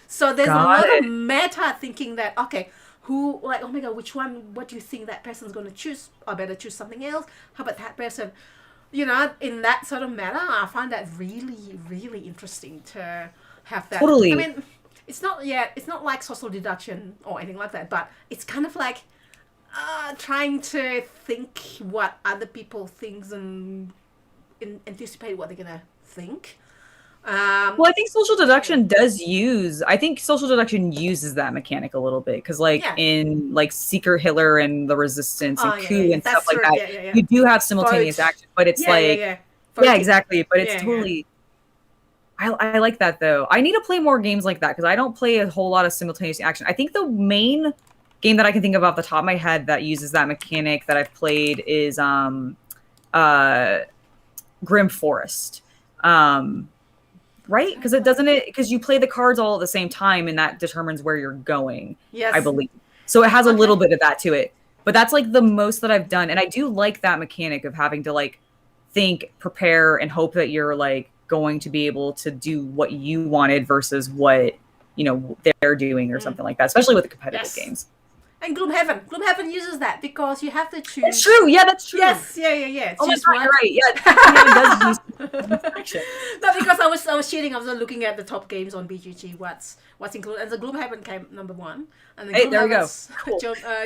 So there's a lot of meta thinking that, okay, oh my god, what do you think that person's going to choose? I better choose something else. How about that person? In that sort of meta, I find that really, really interesting to have that. Totally. I mean, it's not like social deduction or anything like that, but it's kind of like trying to think what other people think and anticipate what they're gonna think. Well, I think social deduction uses that mechanic a little bit, because in like Seeker Hitler and the Resistance and Coup and stuff like that, you do have simultaneous action, but it's exactly. But it's totally. I like that though. I need to play more games like that, because I don't play a whole lot of simultaneous action. I think the main game that I can think of off the top of my head that uses that mechanic that I've played is Grim Forest. Right? Because you play the cards all at the same time, and that determines where you're going. Yes. I believe. So it has a little bit of that to it. But that's like the most that I've done. And I do like that mechanic of having to like think, prepare, and hope that you're like going to be able to do what you wanted versus what they're doing or something like that, especially with the competitive games. And Gloomhaven uses that, because you have to choose. It's true. Yeah, that's true. Yes. Yeah. Oh my God, you're right. Yeah, does use action. No, because I was cheating. I was looking at the top games on BGG. What's included, and the Gloomhaven came number 1. And the there we go. Cool.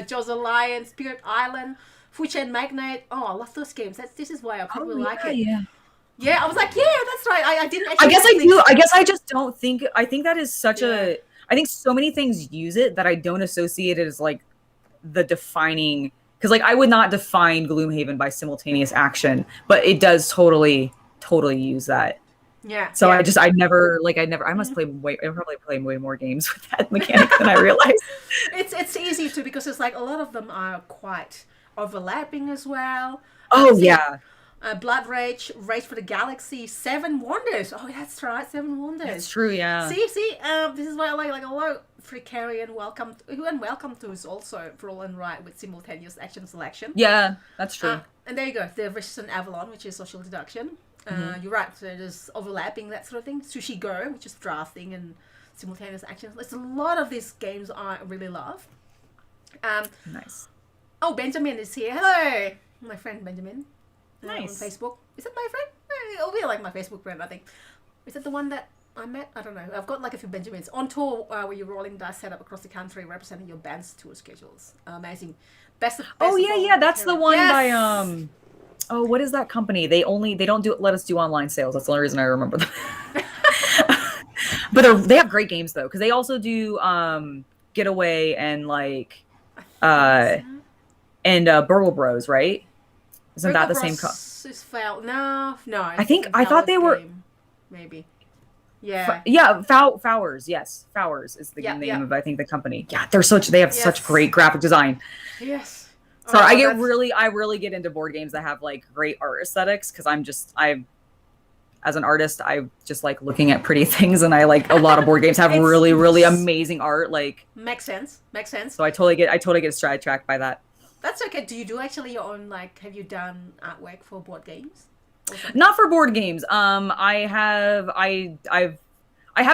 Jaws Alliance, Spirit Island, Food Chain Magnate. Oh, I love those games. This is why I probably like it. Yeah. Yeah, I was like, yeah, that's right. I didn't. I guess I do. I guess I just don't think. I think that is such a. I think so many things use it that I don't associate it as like the defining. Because like I would not define Gloomhaven by simultaneous action, but it does totally use that. Yeah. So I must play I probably play way more games with that mechanic than I realized. It's easy to, because it's like a lot of them are quite overlapping as well. Oh yeah. Blood Rage, Rage for the Galaxy, 7 Wonders. Oh, that's right, 7 Wonders. That's true, yeah. See, this is why I like a lot of Precarian Welcome to is also roll and write with simultaneous action selection. Yeah, that's true. And there you go, the Resistant Avalon, which is social deduction. You're right, so there's overlapping, that sort of thing. Sushi Go, which is drafting and simultaneous action. There's a lot of these games I really love. Nice. Oh, Benjamin is here. Hello, my friend Benjamin. Nice. On Facebook. Is it my friend? It'll be like my Facebook friend, I think. Is it the one that I met? I don't know. I've got like a few Benjamins. On tour, where you're rolling dice set up across the country representing your band's tour schedules. Amazing. Best yeah. That's the one by oh, what is that company? They don't let us do online sales. That's the only reason I remember them. But they have great games though, because they also do Getaway and like and Burgle Bros, right? Isn't that the same No. I thought they were maybe. Yeah. Fowers. Yes, Fowers is the Yeah. name Yeah. of I think the company. Yeah, they have such Yes. great graphic design. Yes. Sorry, Oh, that's I really get into board games that have like great art aesthetics because I as an artist I just like looking at pretty things, and I like a lot of board games have it's really amazing art. Like, makes sense. Makes sense. so I totally get sidetracked by that. That's okay. Do you do actually your own, like, have you done artwork for board games or something? Not for board games. I have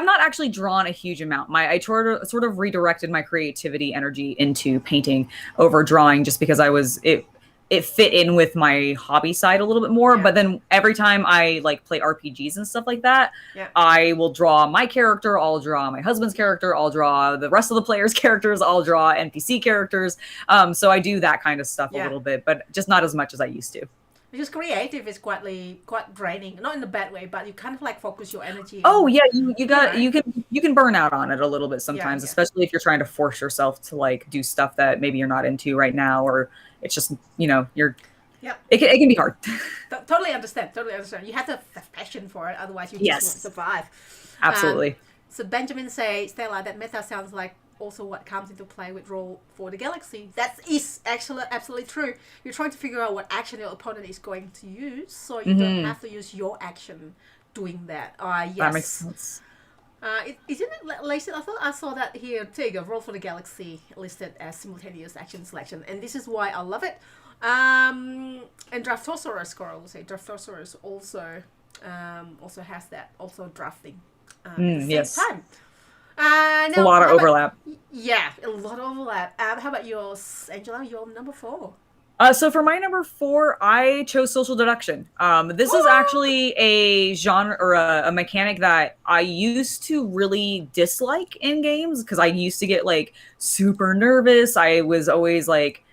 not actually drawn a huge amount. I sort of redirected my creativity energy into painting over drawing, just because it fit in with my hobby side a little bit more. Yeah. But then every time I like play RPGs and stuff like that, Yeah. I will draw my character, I'll draw my husband's character, I'll draw the rest of the players' characters, I'll draw NPC characters. So I do that kind of stuff a Yeah. little bit, but just not as much as I used to. Because creative is quite draining, not in a bad way, but you kind of like focus your energy. Oh on, yeah, you got Right. you can burn out on it a little bit sometimes, Yeah. especially if you're trying to force yourself to like do stuff that maybe you're not into right now, or it's just, you're Yep. it can be hard. Totally understand. Totally understand. You have to have passion for it, otherwise you just Yes. won't survive. Absolutely. So Benjamin say, Stella, that meta sounds like also what comes into play with Roll for the Galaxy. That is actually absolutely true. You're trying to figure out what action your opponent is going to use, so you don't have to use your action doing that. Yes. That makes sense. Isn't it listed? I thought I saw that here. There you go. Roll for the Galaxy listed as simultaneous action selection, and this is why I love it. And Draftosaurus, Coral will say Draftosaurus also has that, also drafting at the same yes. time. A lot of overlap. Yeah, a lot of overlap. How about yours, Angela? Your number 4. So for my number 4, I chose social deduction. This is actually a genre or a mechanic that I used to really dislike in games because I used to get like super nervous. I was always like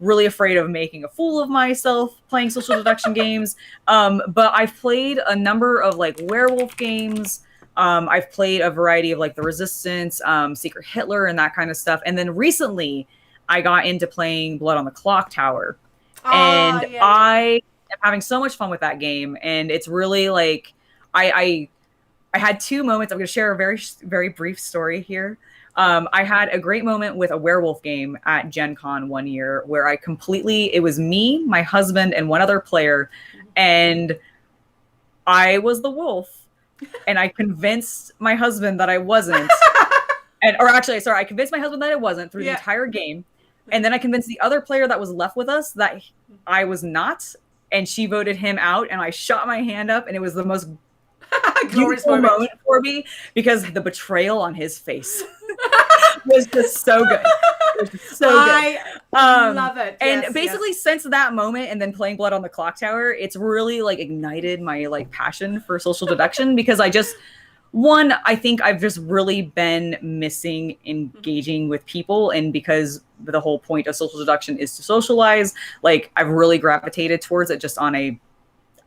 really afraid of making a fool of myself playing social deduction games. But I've played a number of like werewolf games. I've played a variety of like the Resistance, Secret Hitler, and that kind of stuff. And then recently, I got into playing Blood on the Clock Tower, and yeah. I am having so much fun with that game. And it's really like I had 2 moments. I'm going to share a very brief story here. I had a great moment with a werewolf game at Gen Con one year where it was me, my husband, and one other player, and I was the wolf. And I convinced my husband that I wasn't. I convinced my husband that I wasn't through the entire game. And then I convinced the other player that was left with us that I was not. And she voted him out. And I shot my hand up. And it was the most glorious moment for me because the betrayal on his face was just so good. It was so good. I love it. And basically since that moment and then playing Blood on the Clock Tower, it's really like ignited my like passion for social deduction because I think I've just really been missing engaging with people, and because the whole point of social deduction is to socialize, like I've really gravitated towards it just on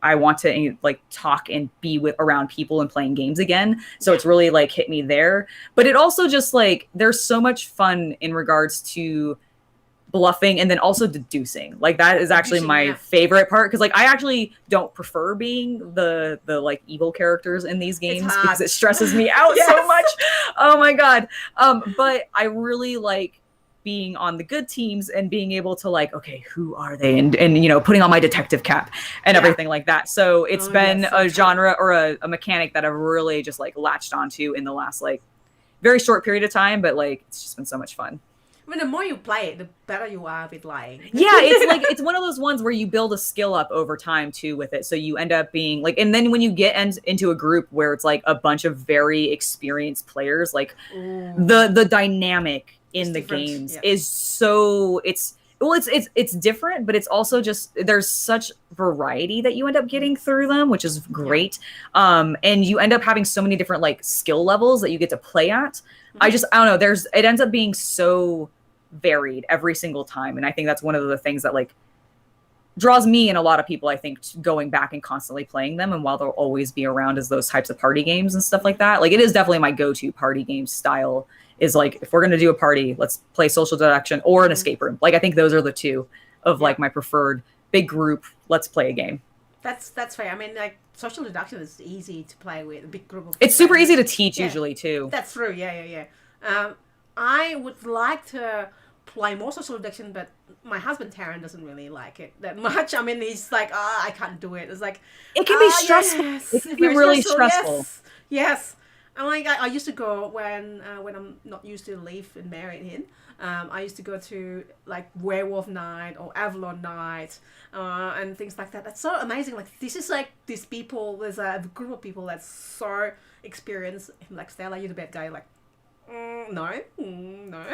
I want to like talk and be around people and playing games again. So it's really like hit me there. But it also just like there's so much fun in regards to bluffing and then also deducing. Like that is actually my favorite part because like I actually don't prefer being the like evil characters in these games because it stresses me out so much. Oh my god. But I really like being on the good teams and being able to like, okay, who are they? And putting on my detective cap and everything like that. So it's been a genre or a mechanic that I've really just like latched onto in the last like very short period of time, but like it's just been so much fun. I mean, the more you play it, the better you are with lying. Yeah, it's like it's one of those ones where you build a skill up over time too with it. So you end up being like, and then when you get into a group where it's like a bunch of very experienced players, like the dynamic in the games is so it's different, but it's also just there's such variety that you end up getting through them, which is great. And you end up having so many different like skill levels that you get to play at. I don't know, it ends up being so varied every single time, and I think that's one of the things that like draws me and a lot of people, I think, going back and constantly playing them. And while they'll always be around as those types of party games and stuff like that, like it is definitely my go-to party game style is like, if we're going to do a party, let's play social deduction or an escape room. Like, I think those are the two of like my preferred big group. Let's play a game. That's fair. I mean, like social deduction is easy to play with a big group of It's super friends. easy to teach Yeah, usually too. that's true. Yeah. I would like to play more social deduction, but my husband Tarrant doesn't really like it that much. I mean, he's like, I can't do it. It's like, It can be stressful. It yes, can be very really stressful. stressful. Yes. I'm like, I used to go when I'm not used to live and married in. I used to go to like Werewolf Night or Avalon Night, and things like that. That's so amazing. Like this is like these people. There's a group of people that's so experienced. Like Stella, you're the bad guy. Like no, no.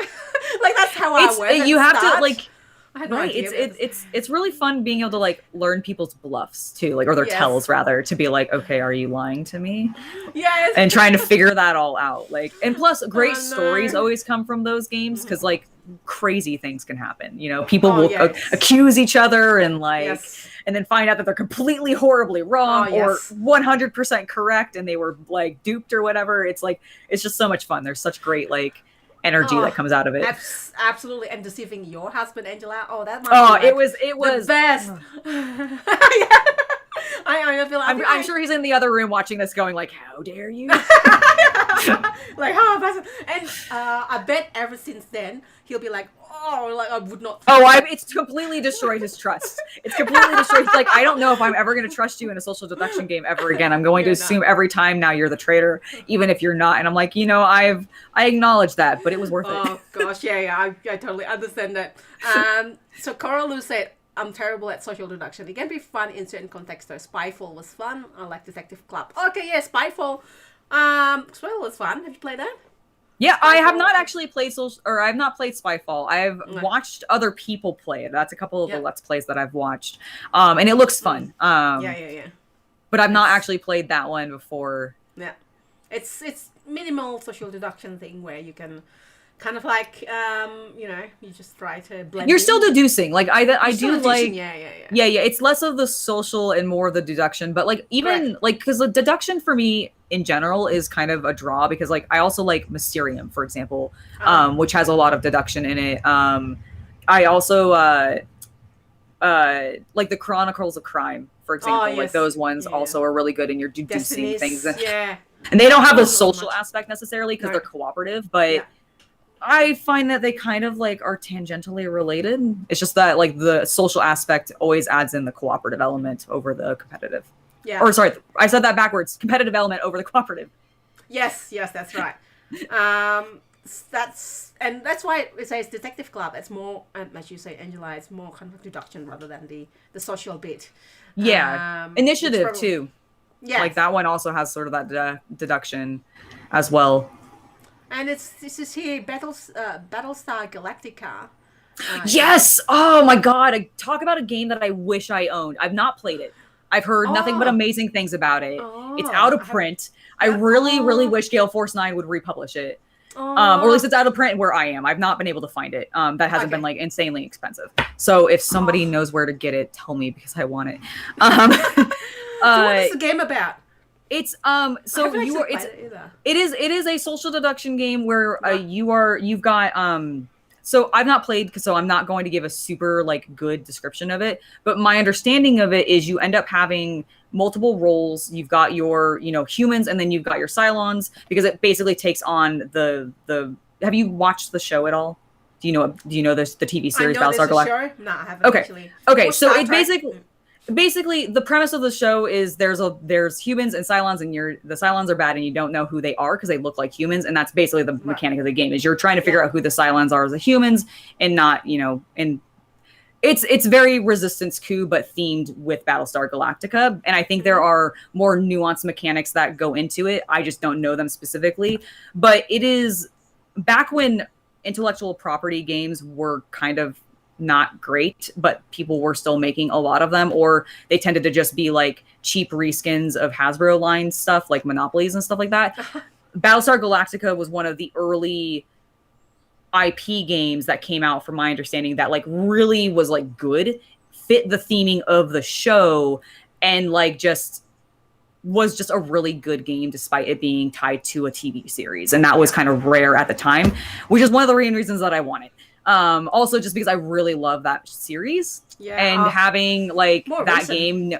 Like that's how I went. You have to start. like I had no right. idea. It's really fun being able to like learn people's bluffs too, like or their Yes. tells rather, to be like, okay, are you lying to me? Yes. And trying to figure that all out. Like, and plus, great Oh, no. stories always come from those games because like crazy things can happen. You know, people Oh, will yes. accuse each other and like. Yes. And then find out that they're completely horribly wrong Oh, yes. or 100% correct and they were like duped or whatever. It's like, it's just so much fun. There's such great like energy that comes out of it. Absolutely. And deceiving your husband, Angela. Oh, that must be It like was the best. I feel like I'm sure he's in the other room watching this going like, how dare you? like, oh, that's, and I bet ever since then he'll be like, oh, like I would not. It's completely destroyed his trust. It's completely destroyed. It's like, I don't know if I'm ever going to trust you in a social deduction game ever again. I'm going to assume every time now you're the traitor, even if you're not. And I'm like, I acknowledge that, but it was worth it. Oh gosh, I totally understand that. So Coralu said, I'm terrible at social deduction. It can be fun in certain contexts though. Spyfall was fun. I like Detective Club. Okay, yeah, Spyfall. Spyfall was fun. Have you played that? Yeah, I have not actually played I've not played Spyfall. I've No. watched other people play it. That's a couple of the Let's Plays that I've watched. And it looks fun. Yeah. But I've not actually played that one before. Yeah. It's minimal social deduction thing where you can kind of like you just try to blend You're in. still deducing. Like I do Still like deducing, yeah. yeah, it's less of the social and more of the deduction. But like even Correct. like because the deduction for me in general is kind of a draw because like I also like Mysterium, for example, which has a lot of deduction in it. I also like the Chronicles of Crime, for example. yes. Like those ones also are really good and you're deducing Destinies, things. yeah. And they don't have the Not social much. aspect necessarily because No. they're cooperative, but Yeah. I find that they kind of like are tangentially related. It's just that like the social aspect always adds in the cooperative element over the competitive. Yeah. Or sorry, I said that backwards. Competitive element over the cooperative. Yes, that's right. That's why it says Detective Club. It's more, as you say, Angela, it's more kind of deduction rather than the social bit. Yeah. Which Initiative probably- too. Yeah. Like that one also has sort of that deduction as well. And this is here, Battlestar Galactica. Yes! Oh my god. Talk about a game that I wish I owned. I've not played it. I've heard nothing but amazing things about it. It's out of print. I really wish Gale Force 9 would republish it. Or at least it's out of print where I am. I've not been able to find it. That hasn't been like insanely expensive. So if somebody knows where to get it, tell me because I want it. So what is the game about? It's So it is a social deduction game where you've got so I've not played, so I'm not going to give a super like good description of it, but my understanding of it is you end up having multiple roles. You've got your humans and then you've got your Cylons, because it basically takes on the have you watched the show at all? Do you know the TV series Battlestar Galactica? No, I haven't actually. Okay, Or so Star it Trek. basically the premise of the show is there's humans and Cylons, and the Cylons are bad and you don't know who they are because they look like humans, and that's basically the mechanic of the game, is you're trying to figure out who the Cylons are as the humans and not, and it's very Resistance Coup but themed with Battlestar Galactica, and I think there are more nuanced mechanics that go into it. I just don't know them specifically, but it is back when intellectual property games were kind of not great, but people were still making a lot of them, or they tended to just be like cheap reskins of Hasbro line stuff like Monopolies and stuff like that. Battlestar Galactica was one of the early IP games that came out, from my understanding, that like really was like good, fit the theming of the show, and like was just a really good game despite it being tied to a TV series. And that was kind of rare at the time, which is one of the main reasons that I want it. Also just because I really love that series. Yeah. And having like more that recent. game,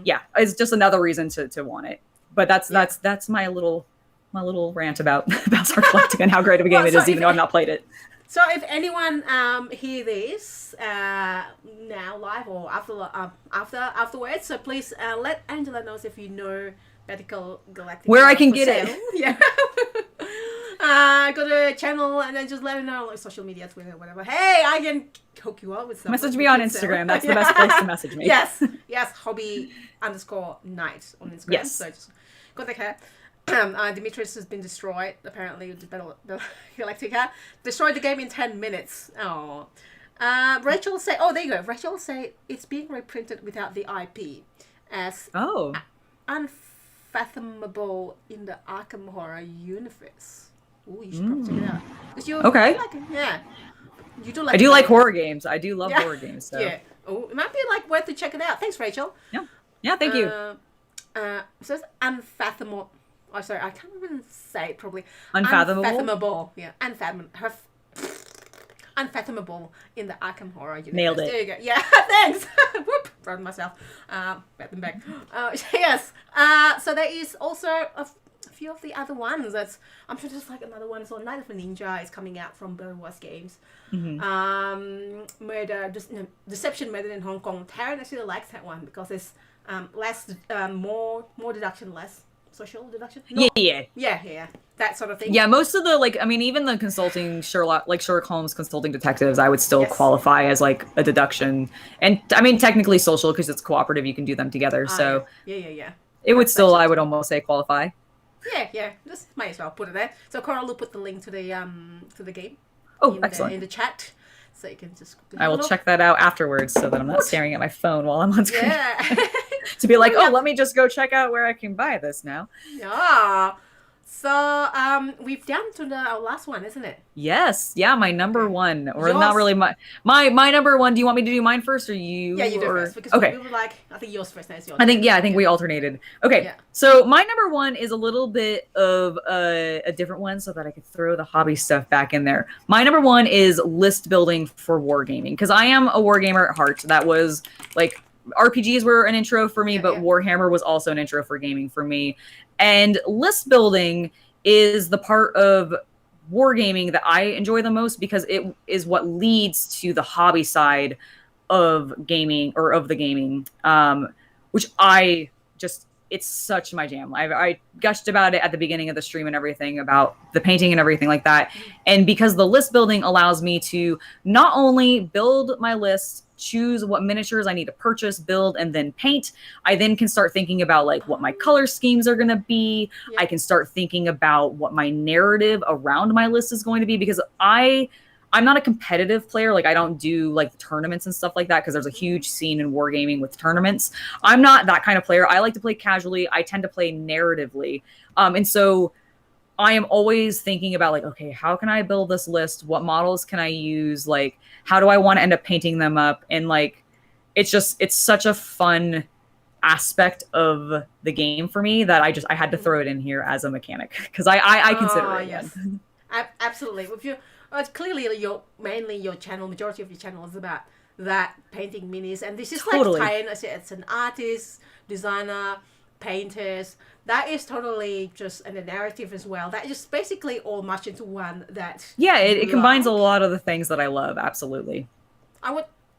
yeah, is just another reason to want it. But that's my little rant about Battlestar Galactica and how great of a game it is, even though I've not played it. So if anyone hear this now live or afterwards, so please let Angela know if you know Battlestar Galactica where I can get it. Yeah. Go to a channel and then just let her know, like social media, Twitter, whatever. Hey, I can hook you up with something. Message me on Instagram. That's the best place to message me. Yes, hobby_night on Instagram. Yes. So just contact her. Demetrius has been destroyed, apparently, with the Galactica. Destroyed the game in 10 minutes. Oh. Rachel say, there you go. Rachel say it's being reprinted without the IP as unfathomable in the Arkham Horror universe. Ooh, you should probably check it out. Okay. You do like I do like horror games. I do love horror games. So. Yeah. Oh, it might be like worth to check it out. Thanks, Rachel. Yeah. Yeah, thank you. So it's unfathomable. Oh, sorry, I can't even say it properly. Unfathomable? Unfathomable. Yeah, unfathomable in the Arkham Horror universe. Nailed it. There you go. Yeah, thanks. Whoop, proud of myself. Pat them back. Yes. So there is also a few of the other ones. I'm sure there's like another one. So Night of a Ninja is coming out from Burwas Games. Deception Murdered in Hong Kong. Tarrant actually likes that one because it's more deduction, less social deduction. No. Yeah, that sort of thing. Yeah, most of the even the consulting Sherlock Holmes consulting detectives, I would still qualify as like a deduction, and I mean technically social because it's cooperative. You can do them together, so yeah. It would still, I would almost say, qualify. Yeah. Just might as well put it there. So Coral will put the link to the game. Excellent. In the chat, so you can just. I will check that out afterwards so that I'm not staring at my phone while I'm on screen. Yeah. To be like, let me just go check out where I can buy this now. Yeah. So we've down to our last one, isn't it? Yes. Yeah, my number one, or not really my number one. Do you want me to do mine first, or you? Yeah, you do first because we were like, I think yours first. Yours. I think we alternated. Okay. Yeah. So my number one is a little bit of a different one, so that I could throw the hobby stuff back in there. My number one is list building for wargaming because I am a wargamer at heart. That was like. RPGs were an intro for me, but Warhammer was also an intro for gaming for me. And list building is the part of wargaming that I enjoy the most because it is what leads to the hobby side of gaming or of the gaming, which it's such my jam. I gushed about it at the beginning of the stream and everything about the painting and everything like that. And because the list building allows me to not only build my list, choose what miniatures I need to purchase, build, and then paint. I then can start thinking about like what my color schemes are going to be. I can start thinking about what my narrative around my list is going to be because I'm not a competitive player. Like I don't do like tournaments and stuff like that because there's a huge scene in wargaming with tournaments. I'm not that kind of player. I like to play casually. I tend to play narratively. And so I am always thinking about like, okay, how can I build this list? What models can I use? Like, how do I want to end up painting them up? And like, it's such a fun aspect of the game for me that I had to throw it in here as a mechanic because I consider it. Yes. Absolutely. With you, clearly mainly your channel, majority of your channel is about that painting minis, and this is totally. Like Tarrant. It's an artist, designer, painters. That is totally just a narrative as well. That just basically all much into one. That it combines a lot of the things that I love. Absolutely.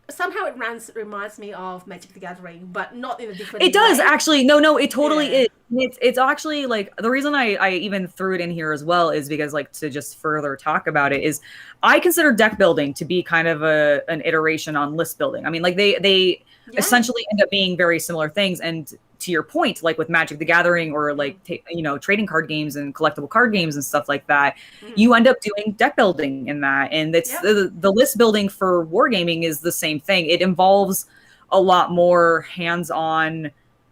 Somehow it reminds me of Magic the Gathering, but not in a different. It does actually. No, it totally is. It's actually like the reason I even threw it in here as well is because like to just further talk about it is I consider deck building to be kind of an iteration on list building. I mean, like they essentially end up being very similar things. And to your point, like with Magic the Gathering or like trading card games and collectible card games and stuff like that, you end up doing deck building in that. And it's the list building for wargaming is the same thing. It involves a lot more hands-on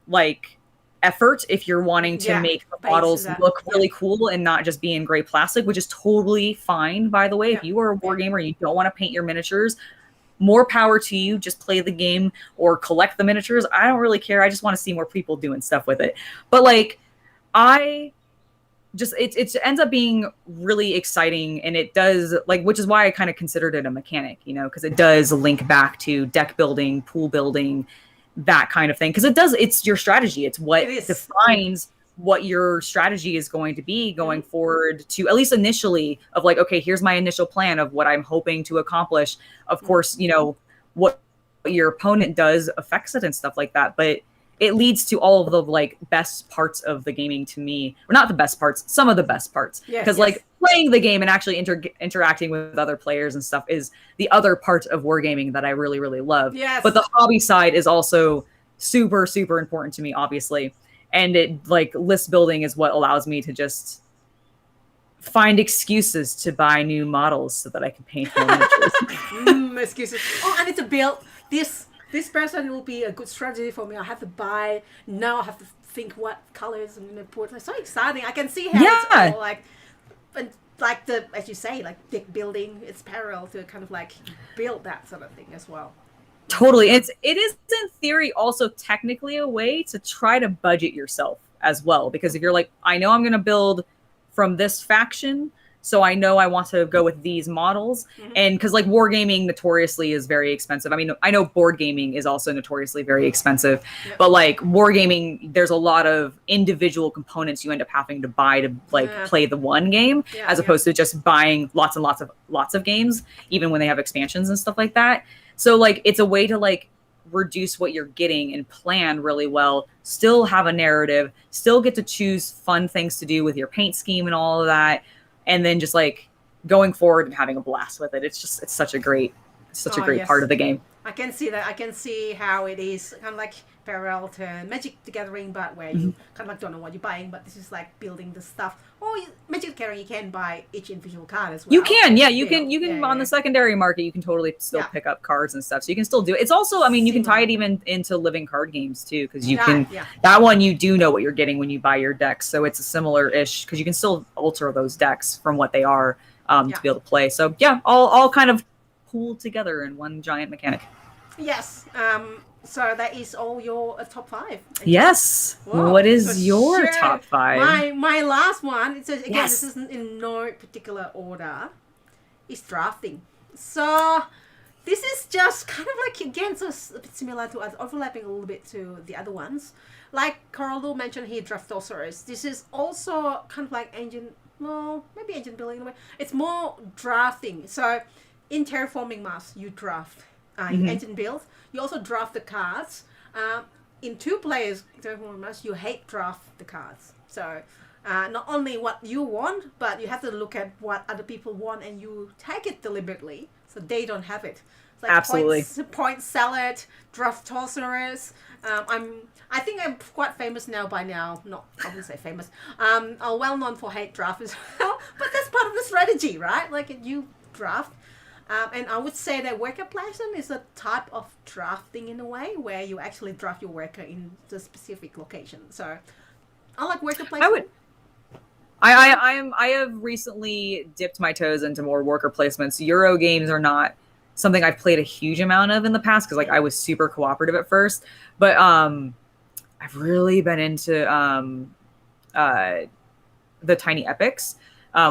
like effort if you're wanting to make the models look really cool and not just be in gray plastic, which is totally fine, by the way. If you are a wargamer and you don't want to paint your miniatures, more power to you. Just play the game or collect the miniatures. I don't really care. I just want to see more people doing stuff with it. But like I just it ends up being really exciting, and it does like, which is why I kind of considered it a mechanic, you know, because it does link back to deck building, pool building, that kind of thing, because it's your strategy. It's what defines what your strategy is going to be going forward, to at least initially, of like, okay, here's my initial plan of what I'm hoping to accomplish. Of course, you know, what your opponent does affects it and stuff like that, but it leads to all of the like best parts of the gaming to me, or not the best parts, some of the best parts, because like playing the game and actually interacting with other players and stuff is the other part of wargaming that I really, really love. But the hobby side is also super, super important to me, obviously. And it like list building is what allows me to just find excuses to buy new models so that I can paint more miniatures. Excuses. Oh, I need to build this. This person will be a good strategy for me. I have to buy now. I have to think what colors I'm gonna put. It's so exciting. I can see how it's all like, and like the, as you say, like deck building. It's parallel to kind of like build that sort of thing as well. Totally. It is in theory also technically a way to try to budget yourself as well, because if you're like, I know I'm gonna build from this faction, so I know I want to go with these models. And because like wargaming notoriously is very expensive. I mean, I know board gaming is also notoriously very expensive, but like wargaming, there's a lot of individual components you end up having to buy to like play the one game, as opposed to just buying lots and lots of games, even when they have expansions and stuff like that. So like it's a way to like reduce what you're getting and plan really well, still have a narrative, still get to choose fun things to do with your paint scheme and all of that. And then just like going forward and having a blast with it. It's such a great part of the game. I can see that. I can see how it is kind of like parallel to Magic the Gathering, but where you kind of like don't know what you're buying, but this is like building the stuff. Or Magic the Gathering, you can buy each individual card as well. You can, you can on the secondary market, you can totally still pick up cards and stuff. So you can still do it. It's also, I mean, you can tie it even into living card games too, because you can, that one you do know what you're getting when you buy your decks. So it's a similar-ish, because you can still alter those decks from what they are to be able to play. So yeah, all kind of pooled together in one giant mechanic. Yes. So that is all your top 5. Yes. Whoa, what is your top 5? My last one, it says, again, this isn't in no particular order, is drafting. So this is just kind of like, again, so a bit similar to us, overlapping a little bit to the other ones. Like Coraldo mentioned here, Draftosaurus. This is also kind of like engine building in a way. It's more drafting. So in Terraforming Mars, you draft. You engine build. You also draft the cards. In 2 players, you hate draft the cards. So not only what you want, but you have to look at what other people want, and you take it deliberately so they don't have it. It's like absolutely. Point salad, Draftosaurus. I think I'm quite famous now by now. I wouldn't say famous. I'm well known for hate draft as well. But that's part of the strategy, right? Like you draft. And I would say that worker placement is a type of drafting in a way, where you actually draft your worker in the specific location. So I like worker placement. I have recently dipped my toes into more worker placements. Euro games are not something I've played a huge amount of in the past, because like I was super cooperative at first. But I've really been into the tiny epics.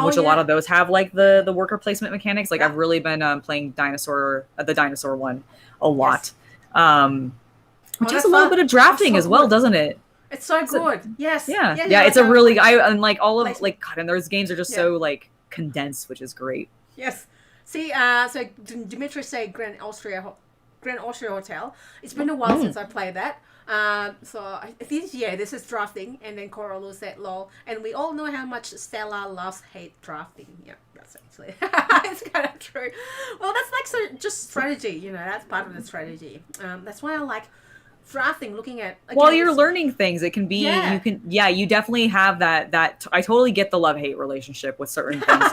Which a lot of those have like the worker placement mechanics. Like I've really been playing the dinosaur one a lot, which has a little bit of drafting as well, doesn't it? It's so good. Yes. Yeah. It's a really and like all of like God, and those games are just so like condensed, which is great. Yes. See, so Dimitri said Grand Austria Hotel. It's been a while since I played that. So this is drafting, and then Coralu said lol, and we all know how much Stella hate drafting. Yeah, that's actually it's kind of true. Well, that's like just strategy, that's part of the strategy. That's why I like drafting, looking at while you're learning things. It can be you definitely have that I totally get the love-hate relationship with certain things,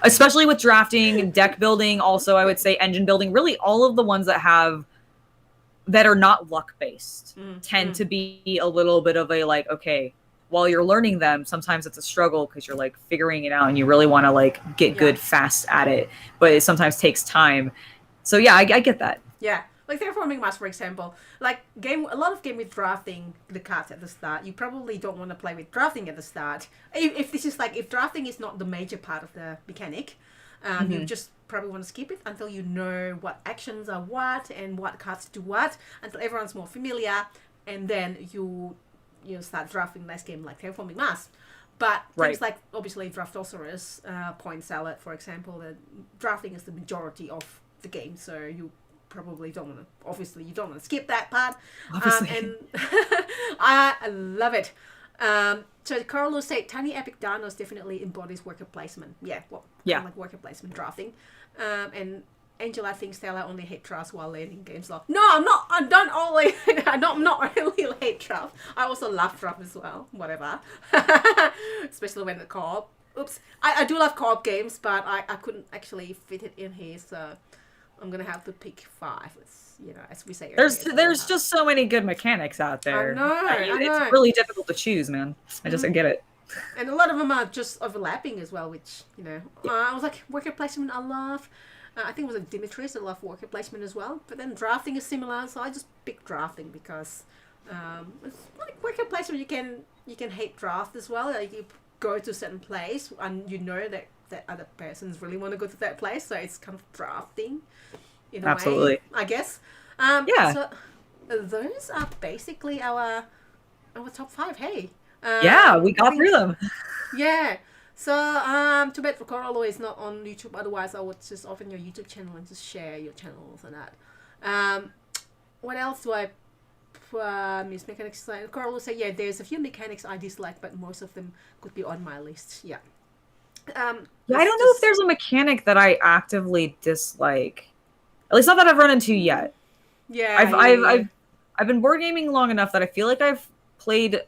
especially with drafting, deck building. Also, I would say engine building. Really, all of the ones that are not luck based tend to be a little bit of a like, okay, while you're learning them, sometimes it's a struggle because you're like figuring it out and you really want to like get good fast at it, but it sometimes takes time. So yeah, I get that. Yeah, Like Terraforming Mars, for example, like a lot of game with drafting the cards at the start. You probably don't want to play with drafting at the start. If this is like if drafting is not the major part of the mechanic, you just probably want to skip it until you know what actions are what and what cards do what, until everyone's more familiar, and then you start drafting nice game like Terraforming Mars. But things like obviously Draftosaurus, Point Salad, for example, the drafting is the majority of the game, so you probably don't want to. Obviously, you don't want to skip that part. And I love it. So Carlos said, Tiny Epic Danos definitely embodies worker placement. Yeah, like worker placement drafting. And Angela thinks Stella only hate drafts while learning games. Like, no, I'm not. I don't only. I'm not really hate draft. I also love draft as well. Whatever. Especially when the co-op. Oops. I do love co-op games, but I couldn't actually fit it in here, so I'm gonna have to pick 5. As we say. There's just so many good mechanics out there. I know. It's really difficult to choose, man. I get it. And a lot of them are just overlapping as well, which I was like worker placement. I love. I think it was a Dimitris that loved worker placement as well. But then drafting is similar, so I just picked drafting because it's like worker placement. You can hate draft as well. Like you go to a certain place and you know that other persons really want to go to that place, so it's kind of drafting in a way, I guess. So those are basically our top 5. Hey. We got through them. Yeah. So, too bad Corallo is not on YouTube. Otherwise, I would just open your YouTube channel and just share your channels and that. What else do I miss? Mechanics. Corallo said, yeah, there's a few mechanics I dislike, but most of them could be on my list. Yeah. I don't know if there's a mechanic that I actively dislike. At least not that I've run into yet. Yeah. I've been board gaming long enough that I feel like I've played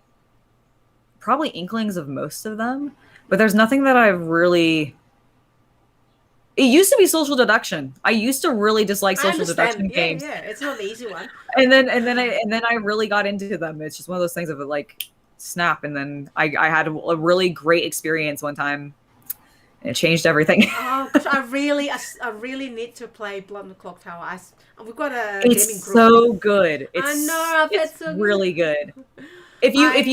probably inklings of most of them. But there's nothing that I've really. It used to be social deduction. I used to really dislike social deduction games. Yeah, it's not the easy one. And then I really got into them. It's just one of those things of it like snap. And then I had a really great experience one time. And it changed everything. Oh gosh, I really need to play Blood on the Clock Tower. We've got a gaming group. It's so good. I know. It's really good. If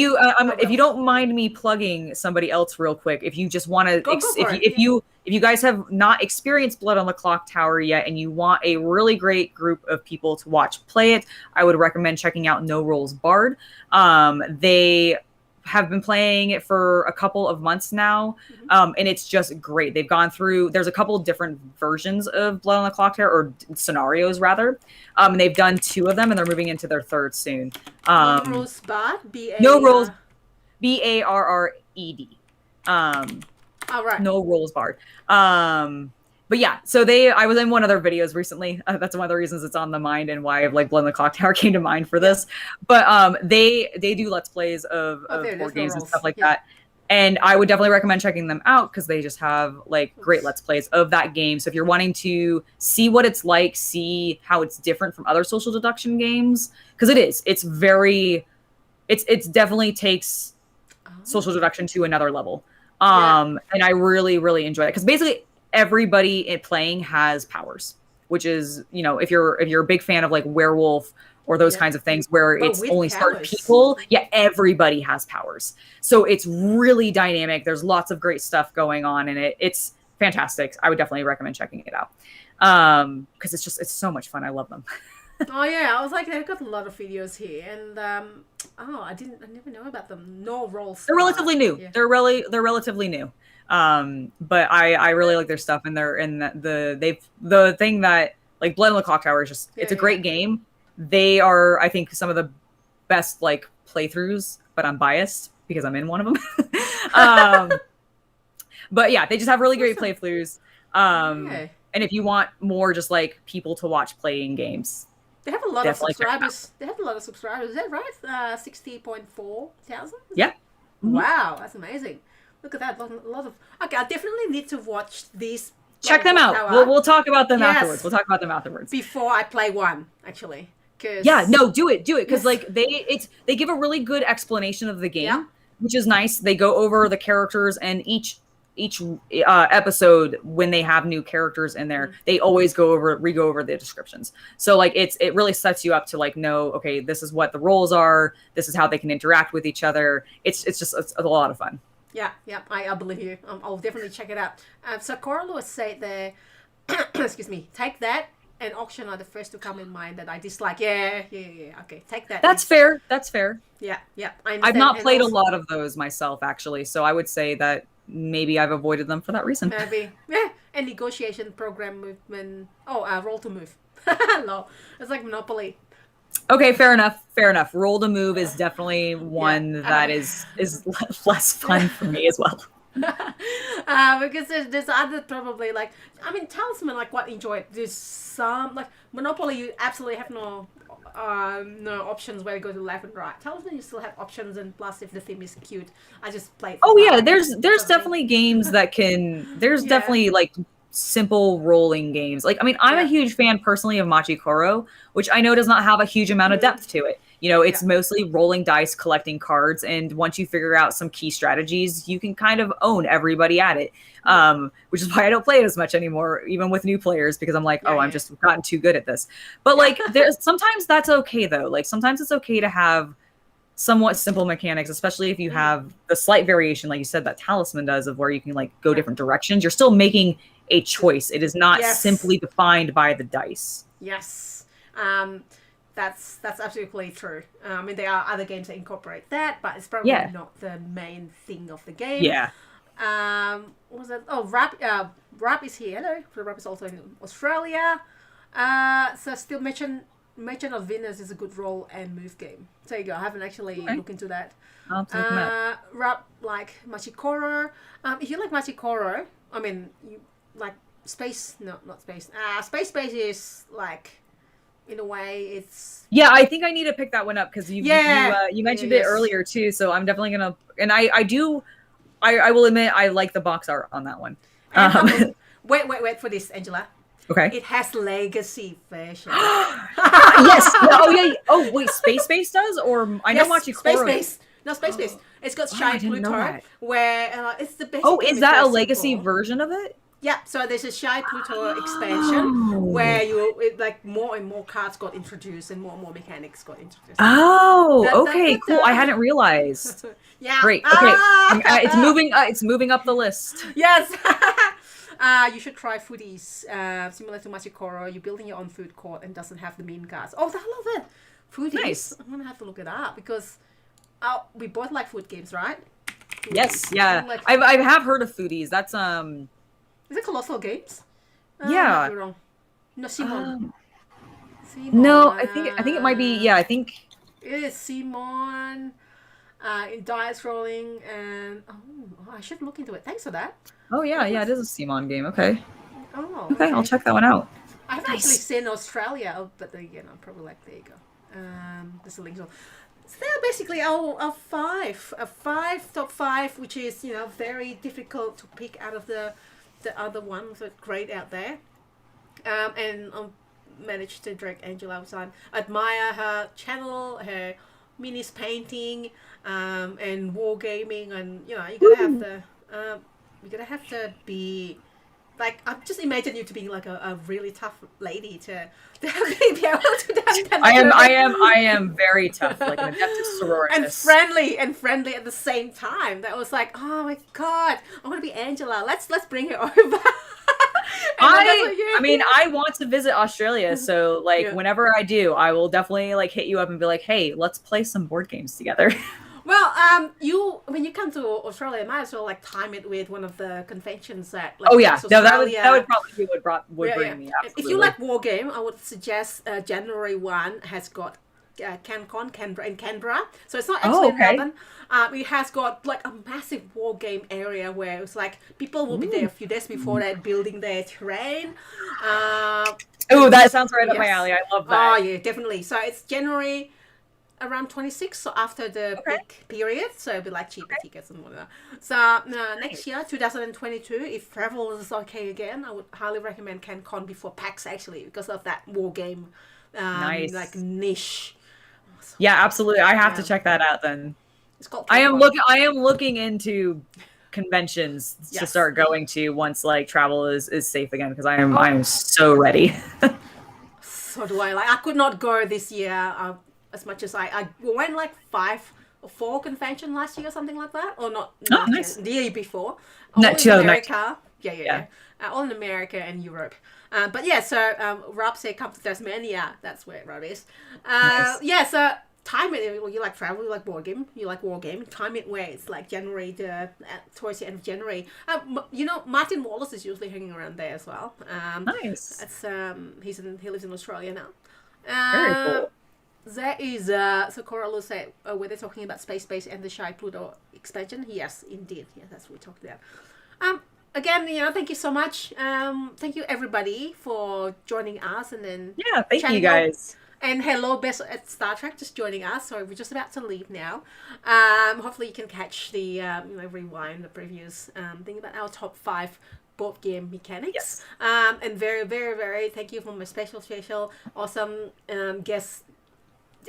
you don't mind me plugging somebody else real quick, if you just want to, if you guys have not experienced Blood on the Clock Tower yet, and you want a really great group of people to watch play it, I would recommend checking out No Rules Bard. They have been playing it for a couple of months now, and it's just great. They've gone through. There's a couple of different versions of Blood on the Clock Tower, or scenarios rather, and they've done 2 of them, and they're moving into their 3rd soon. No Rules Bard. No Rules. Barred. All right. No Rules Bard. But yeah, so I was in one of their videos recently. That's one of the reasons it's on the mind and why like Blood on the Clock Tower came to mind for this. But they do Let's Plays of board games and stuff like that. And I would definitely recommend checking them out because they just have like great Let's Plays of that game. So if you're wanting to see what it's like, see how it's different from other social deduction games, because it's definitely takes social deduction to another level. And I really, really enjoy it because basically everybody playing has powers, which is, if you're a big fan of like werewolf or those kinds of things where it's only certain people, everybody has powers. So it's really dynamic. There's lots of great stuff going on in it. It's fantastic. I would definitely recommend checking it out. Because it's so much fun. I love them. Oh yeah, I was like, they've got a lot of videos here, and I never know about them. No Rolls. They're relatively new. Yeah. They're relatively new. But I really like their stuff, and the thing that like Blood on the Clock Tower is just it's a great game. They are, I think, some of the best like playthroughs, but I'm biased because I'm in one of them. But yeah, they just have really great playthroughs. And if you want more just like people to watch playing games, they have a lot of subscribers. Is that right? 60.4 thousand? Yeah. Mm-hmm. Wow, that's amazing. Look at that. A lot of. Okay, I definitely need to watch these. Check them out. We'll talk about them afterwards. We'll talk about them afterwards. Before I play one, actually. Do it. Because like they give a really good explanation of the game, which is nice. They go over the characters, and each episode, when they have new characters in there, they always go over the descriptions. So like it really sets you up to like know, okay, this is what the roles are, this is how they can interact with each other. It's a lot of fun. Yeah, yeah, I believe you. I'll definitely check it out. So Coral was said there, excuse me, take that and auction are the first to come in mind that I dislike. Yeah. Okay, take that. That's fair. That's fair. Yeah. I've not played a lot of those myself, actually, so I would say that maybe I've avoided them for that reason. Maybe. Yeah. And negotiation, program movement. Oh, roll to move. No, it's like Monopoly. Okay, fair enough. Roll to move is definitely one that is less fun for me as well. Because there's other probably like, I mean, Talisman, like what enjoy it. There's some like Monopoly, you absolutely have no options where you go to left and right. Talisman, you still have options, and plus if the theme is cute, I just play. Oh yeah, there's definitely games that can. There's definitely like simple rolling games. Like, I mean, I'm a huge fan personally of Machi Koro, which I know does not have a huge amount of depth to it. You know, it's mostly rolling dice, collecting cards, and once you figure out some key strategies, you can kind of own everybody at it. Which is why I don't play it as much anymore, even with new players, because I'm like, I'm just gotten too good at this. But like, there's sometimes that's okay though. Like sometimes it's okay to have somewhat simple mechanics, especially if you have the slight variation, like you said, that Talisman does, of where you can like go different directions. You're still making a choice. It is not simply defined by the dice. Yes. That's absolutely true. I mean, there are other games that incorporate that, but it's probably not the main thing of the game. Yeah. What was that? Oh, Rap is here. Hello. Rap is also in Australia. So still Merchant of Venus is a good role and move game. There you go. I haven't actually looked into that. Rap like Machi Koro. If you like Machi Koro, I mean, you like Space. No, not Space. Space is like, in a way, it's... Yeah, I think I need to pick that one up, because you mentioned it earlier too, so I'm definitely gonna... And I will admit, I like the box art on that one. Wait for this, Angela. Okay. It has legacy version. Yes. Oh yeah. Oh wait, Space does, or I know Machi Koro. Space. No, Space. It's got Shy Pluto, where it's the best. Oh, is that a legacy version of it? Yeah, so there's a Shy Pluto expansion where like more and more cards got introduced and more mechanics got introduced. Oh, okay, cool. I hadn't realized. Yeah. Great. Okay. It's moving up the list. Yes. You should try foodies. Similar to Machi Koro, you're building your own food court and doesn't have the mean cards. Oh, I love it. Foodies. Nice. I'm gonna have to look it up because we both like food games, right? Yes. Yeah. I have heard of foodies. That's Is it Colossal Games? Yeah. Wrong. No, Simon. No, I think it might be. Yeah, I think it is Simon. In dice rolling, and I should look into it. Thanks for that. Oh yeah, it is a Simon game. Okay. Oh. Okay, I'll check that one out. I haven't actually seen Australia, but again, I'm probably like, there you go. There's a link. So they're basically our top five, which is very difficult to pick out of the other ones that are great out there. And I managed to drag Angela outside. Admire her channel, her minis painting, and wargaming, and you're gonna have to be like, I just imagine you to be like a really tough lady to really be able to do that. I am very tough, like an adaptive sororist. And friendly at the same time. That was like, oh my god, I want to be Angela. Let's bring her over. I mean, I want to visit Australia, so like whenever I do, I will definitely like hit you up and be like, hey, let's play some board games together. Well, when you come to Australia, you might as well like time it with one of the conventions that. Like, that would probably be what would bring me. Absolutely. If you like Wargame, I would suggest January 1 has got Canberra in Canberra, so it's not actually in Melbourne. It has got like a massive Wargame area where it's like people will be there a few days before that, building their terrain. That sounds right up my alley. I love that. Oh yeah, definitely. So it's January around 26, so after the peak period, so it'll be like cheaper tickets and whatnot. So next year, 2022, if travel is okay again, I would highly recommend CanCon before PAX, actually, because of that war game like niche. Yeah, absolutely. I have to check that out then. It's called I am looking into conventions to Yes. start going to once like travel is safe again, because I am so ready. So do I. Like, I could not go this year as much as I went like 5 or 4 convention last year or something like that, or not Oh, last nice. year, the year before. No, All in 2019. America. Yeah. All in America and Europe. But yeah, so Rob said come to Tasmania. That's where Rob is. Nice. Yeah, so time it. You like travel, you like board game, you like Wargaming. Time it where it's like January towards the end of January. Martin Wallace is usually hanging around there as well. Nice. It's he lives in Australia now. Very cool. There is so Coralu said were they talking about Space Base and the Shy Pluto expansion? Yes, indeed. Yeah, that's what we talked about. Again, thank you so much. Thank you everybody for joining us, and then Yeah, thank you guys. And hello, Bess at Star Trek, just joining us. So we're just about to leave now. Hopefully you can catch the rewind the previous thing about our top 5 board game mechanics. Yes. And very, very, very thank you for my special, awesome guest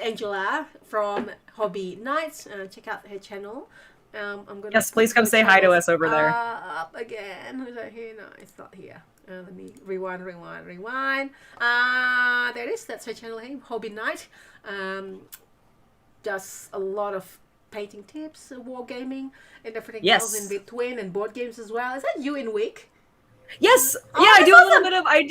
Angela from Hobby Nights. Check out her channel. I'm gonna Please come say hi to us over there. Up again. Who's that here? No, it's not here. Let me rewind. There it is. That's her channel here, Hobby Night. Does a lot of painting tips, wargaming, and everything else in between, and board games as well. Is that you in week? Yes. I do awesome. I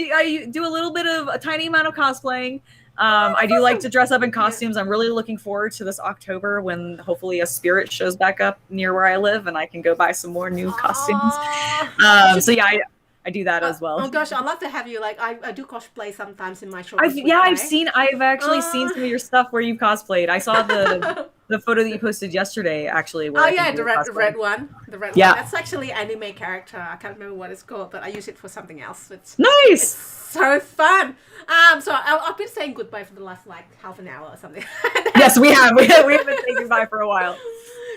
do a little bit of a tiny amount of cosplaying. I do like to dress up in costumes. I'm really looking forward to this October when hopefully a spirit shows back up near where I live and I can go buy some more new costumes. So yeah, I do that as well. Oh gosh, I'd love to have you. Like I do cosplay sometimes in my short. I've actually seen some of your stuff where you've cosplayed. I saw the photo that you posted yesterday, actually. Where the red one. The red one. That's actually anime character. I can't remember what it's called, but I use it for something else. It's so fun. So I've been saying goodbye for the last like half an hour or something. Yes, we have. We have been saying goodbye for a while.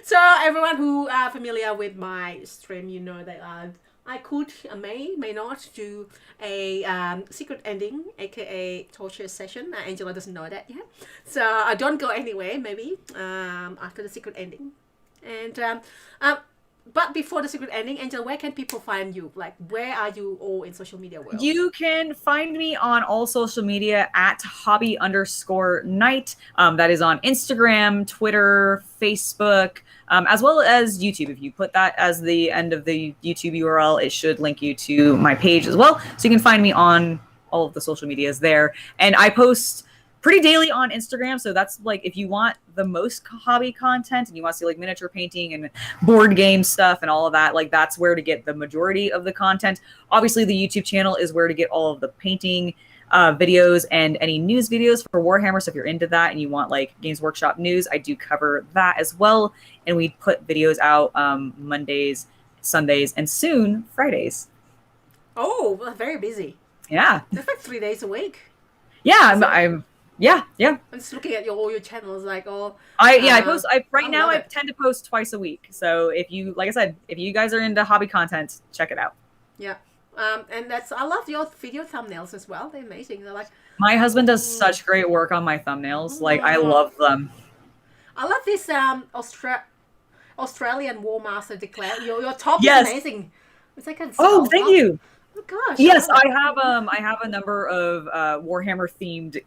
So everyone who are familiar with my stream, you know that I could, may not do a secret ending, aka torture session. Angela doesn't know that yet. So I don't go anywhere, maybe, after the secret ending. And but before the secret ending, Angela, where can people find you? Like, where are you all in social media world? You can find me on all social media at hobby_night. That is on Instagram, Twitter, Facebook, as well as YouTube. If you put that as the end of the YouTube URL, it should link you to my page as well. So you can find me on all of the social medias there. And I post pretty daily on Instagram. So that's like, if you want the most hobby content and you want to see like miniature painting and board game stuff and all of that, like that's where to get the majority of the content. Obviously the YouTube channel is where to get all of the painting videos and any news videos for Warhammer. So if you're into that and you want like Games Workshop news, I do cover that as well. And we put videos out Mondays, Sundays, and soon Fridays. Oh, well, very busy. Yeah. That's like 3 days a week. Yeah, I'm Yeah. I'm just looking at all your channels, like all. I post. I tend to post twice a week. So if you, like I said, if you guys are into hobby content, check it out. Yeah. And I love your video thumbnails as well. They're amazing. They're like. My husband does such great work on my thumbnails. Like I love them. I love this Australian War Master declare. Your top is amazing. It's like a. Oh, thank you. Oh gosh. Yes, I have a number of Warhammer themed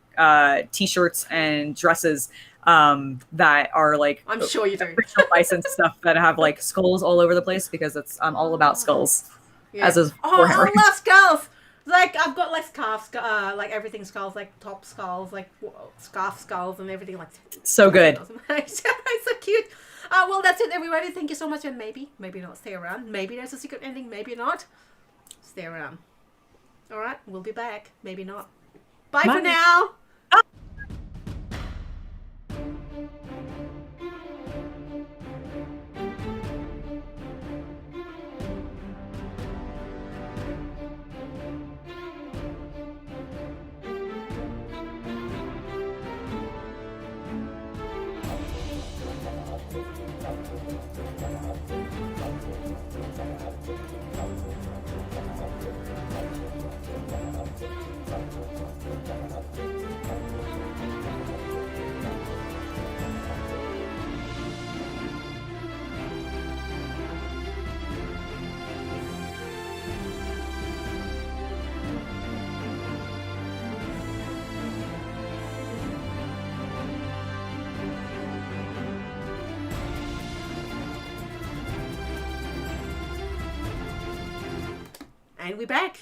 t-shirts and dresses that are like I'm sure you do. Original licensed stuff that have like skulls all over the place because it's all about skulls. Yeah. As is Warhammer. I love skulls. Like I've got like scarves, like everything skulls, like top skulls, like scarf skulls, and everything like. So good. It's so cute. Well, that's it, everybody. Thank you so much, and maybe not. Stay around. Maybe there's a secret ending. Maybe not. Stay around. All right, we'll be back. Maybe not. Bye. For now. And we're back.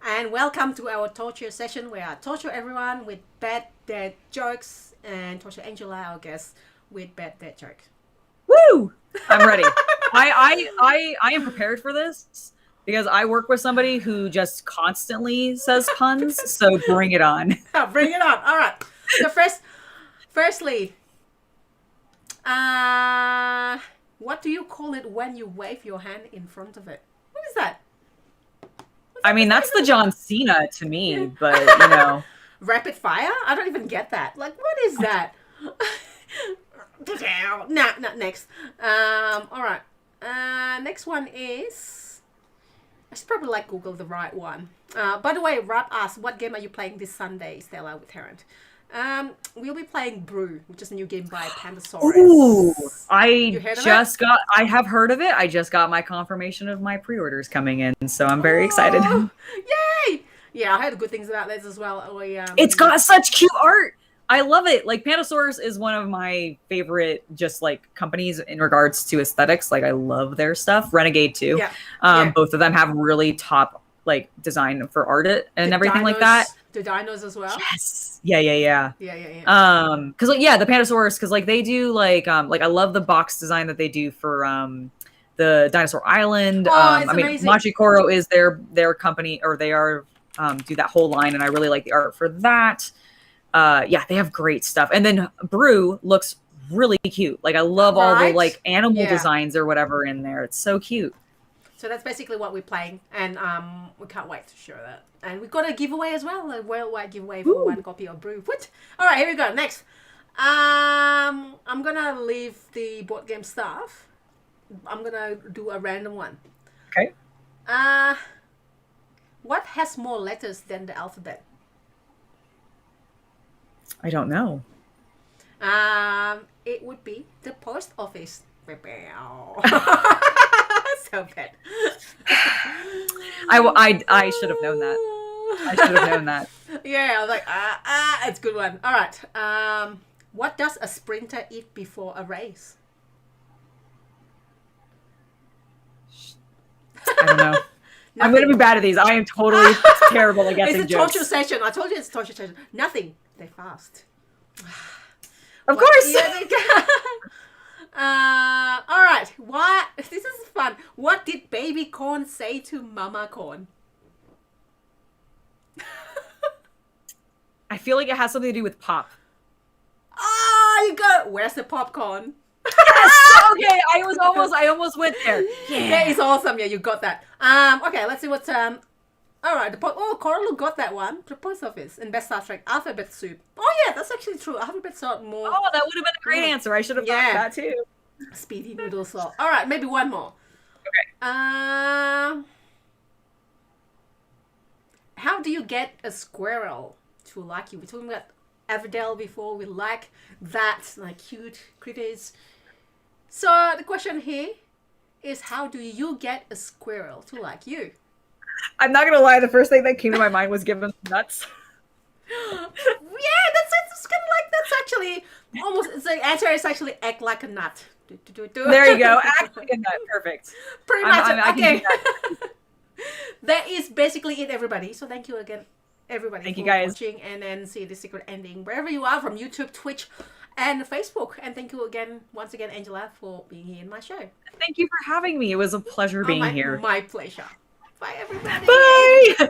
And welcome to our torture session where I torture everyone with bad dad jokes and torture Angela, our guest, with bad dad jokes. Woo! I'm ready. I am prepared for this because I work with somebody who just constantly says puns. So bring it on. Bring it on. All right. So firstly, what do you call it when you wave your hand in front of it? What is that? I mean, that's the John Cena to me, but you know. Rapid fire? I don't even get that. Like, what is that? Nah, not next. All right. Next one is... I should probably like Google the right one. By the way, Rob asked, what game are you playing this Sunday, Stella, with Tarrant? We'll be playing Brew, which is a new game by Pandasaurus. Ooh, I have heard of it. I just got my confirmation of my pre-orders coming in, so I'm very excited. Yay! Yeah, I heard good things about this as well. It's got such cute art. I love it. Like, Pandasaurus is one of my favorite just like companies in regards to aesthetics. Like, I love their stuff. Renegade too. Yeah. Both of them have really top like design for art and everything like that. The dinos as well. Yes. Yeah. Because like, the Pandasaurus, because like they do like I love the box design that they do for the Dinosaur Island. It's amazing. Machikoro is their company, or they are do that whole line, and I really like the art for that. They have great stuff. And then Brew looks really cute. Like, I love all the like animal designs or whatever in there. It's so cute. So that's basically what we're playing, and we can't wait to show that. And we've got a giveaway as well, a worldwide giveaway for one copy of Brew. What? All right, here we go. Next, I'm gonna leave the board game stuff. I'm gonna do a random one. Okay. What has more letters than the alphabet? I don't know. It would be the post office. So bad. I should have known that. I should have known that. Yeah, I was like, it's a good one. All right. What does a sprinter eat before a race? I don't know. I'm going to be bad at these. I am totally terrible at guessing jokes. It's a torture session. I told you it's a torture session. Nothing. They fast. Of course. Yeah, all right. What? This is fun. What did baby corn say to mama corn? I feel like it has something to do with pop. You got. Where's the popcorn? Yes. Okay. I almost went there. Yeah. That is awesome. Yeah, you got that. Okay. Let's see what's All right. Coralu got that one. The post office in Best Star Trek alphabet soup. Oh yeah, that's actually true. Alphabet salt more. Oh, that would have been a great answer. I should have thought of that too. Speedy noodle salt. All right, maybe one more. Okay. How do you get a squirrel to like you? We're talking about Everdell before. We like that, like cute critters. So the question here is, how do you get a squirrel to like you? I'm not gonna lie. The first thing that came to my mind was give them nuts. Yeah, that's kind of like that's actually almost. It's the answer is actually act like a nut. There you go. Act like a nut. Perfect. Pretty much. Okay. That is basically it, everybody. So thank you again, everybody, thank for you guys watching, and then see the secret ending wherever you are from YouTube, Twitch, and Facebook. And thank you again, once again, Angela, for being here in my show. Thank you for having me. It was a pleasure being here. My pleasure. Bye, everybody. Bye.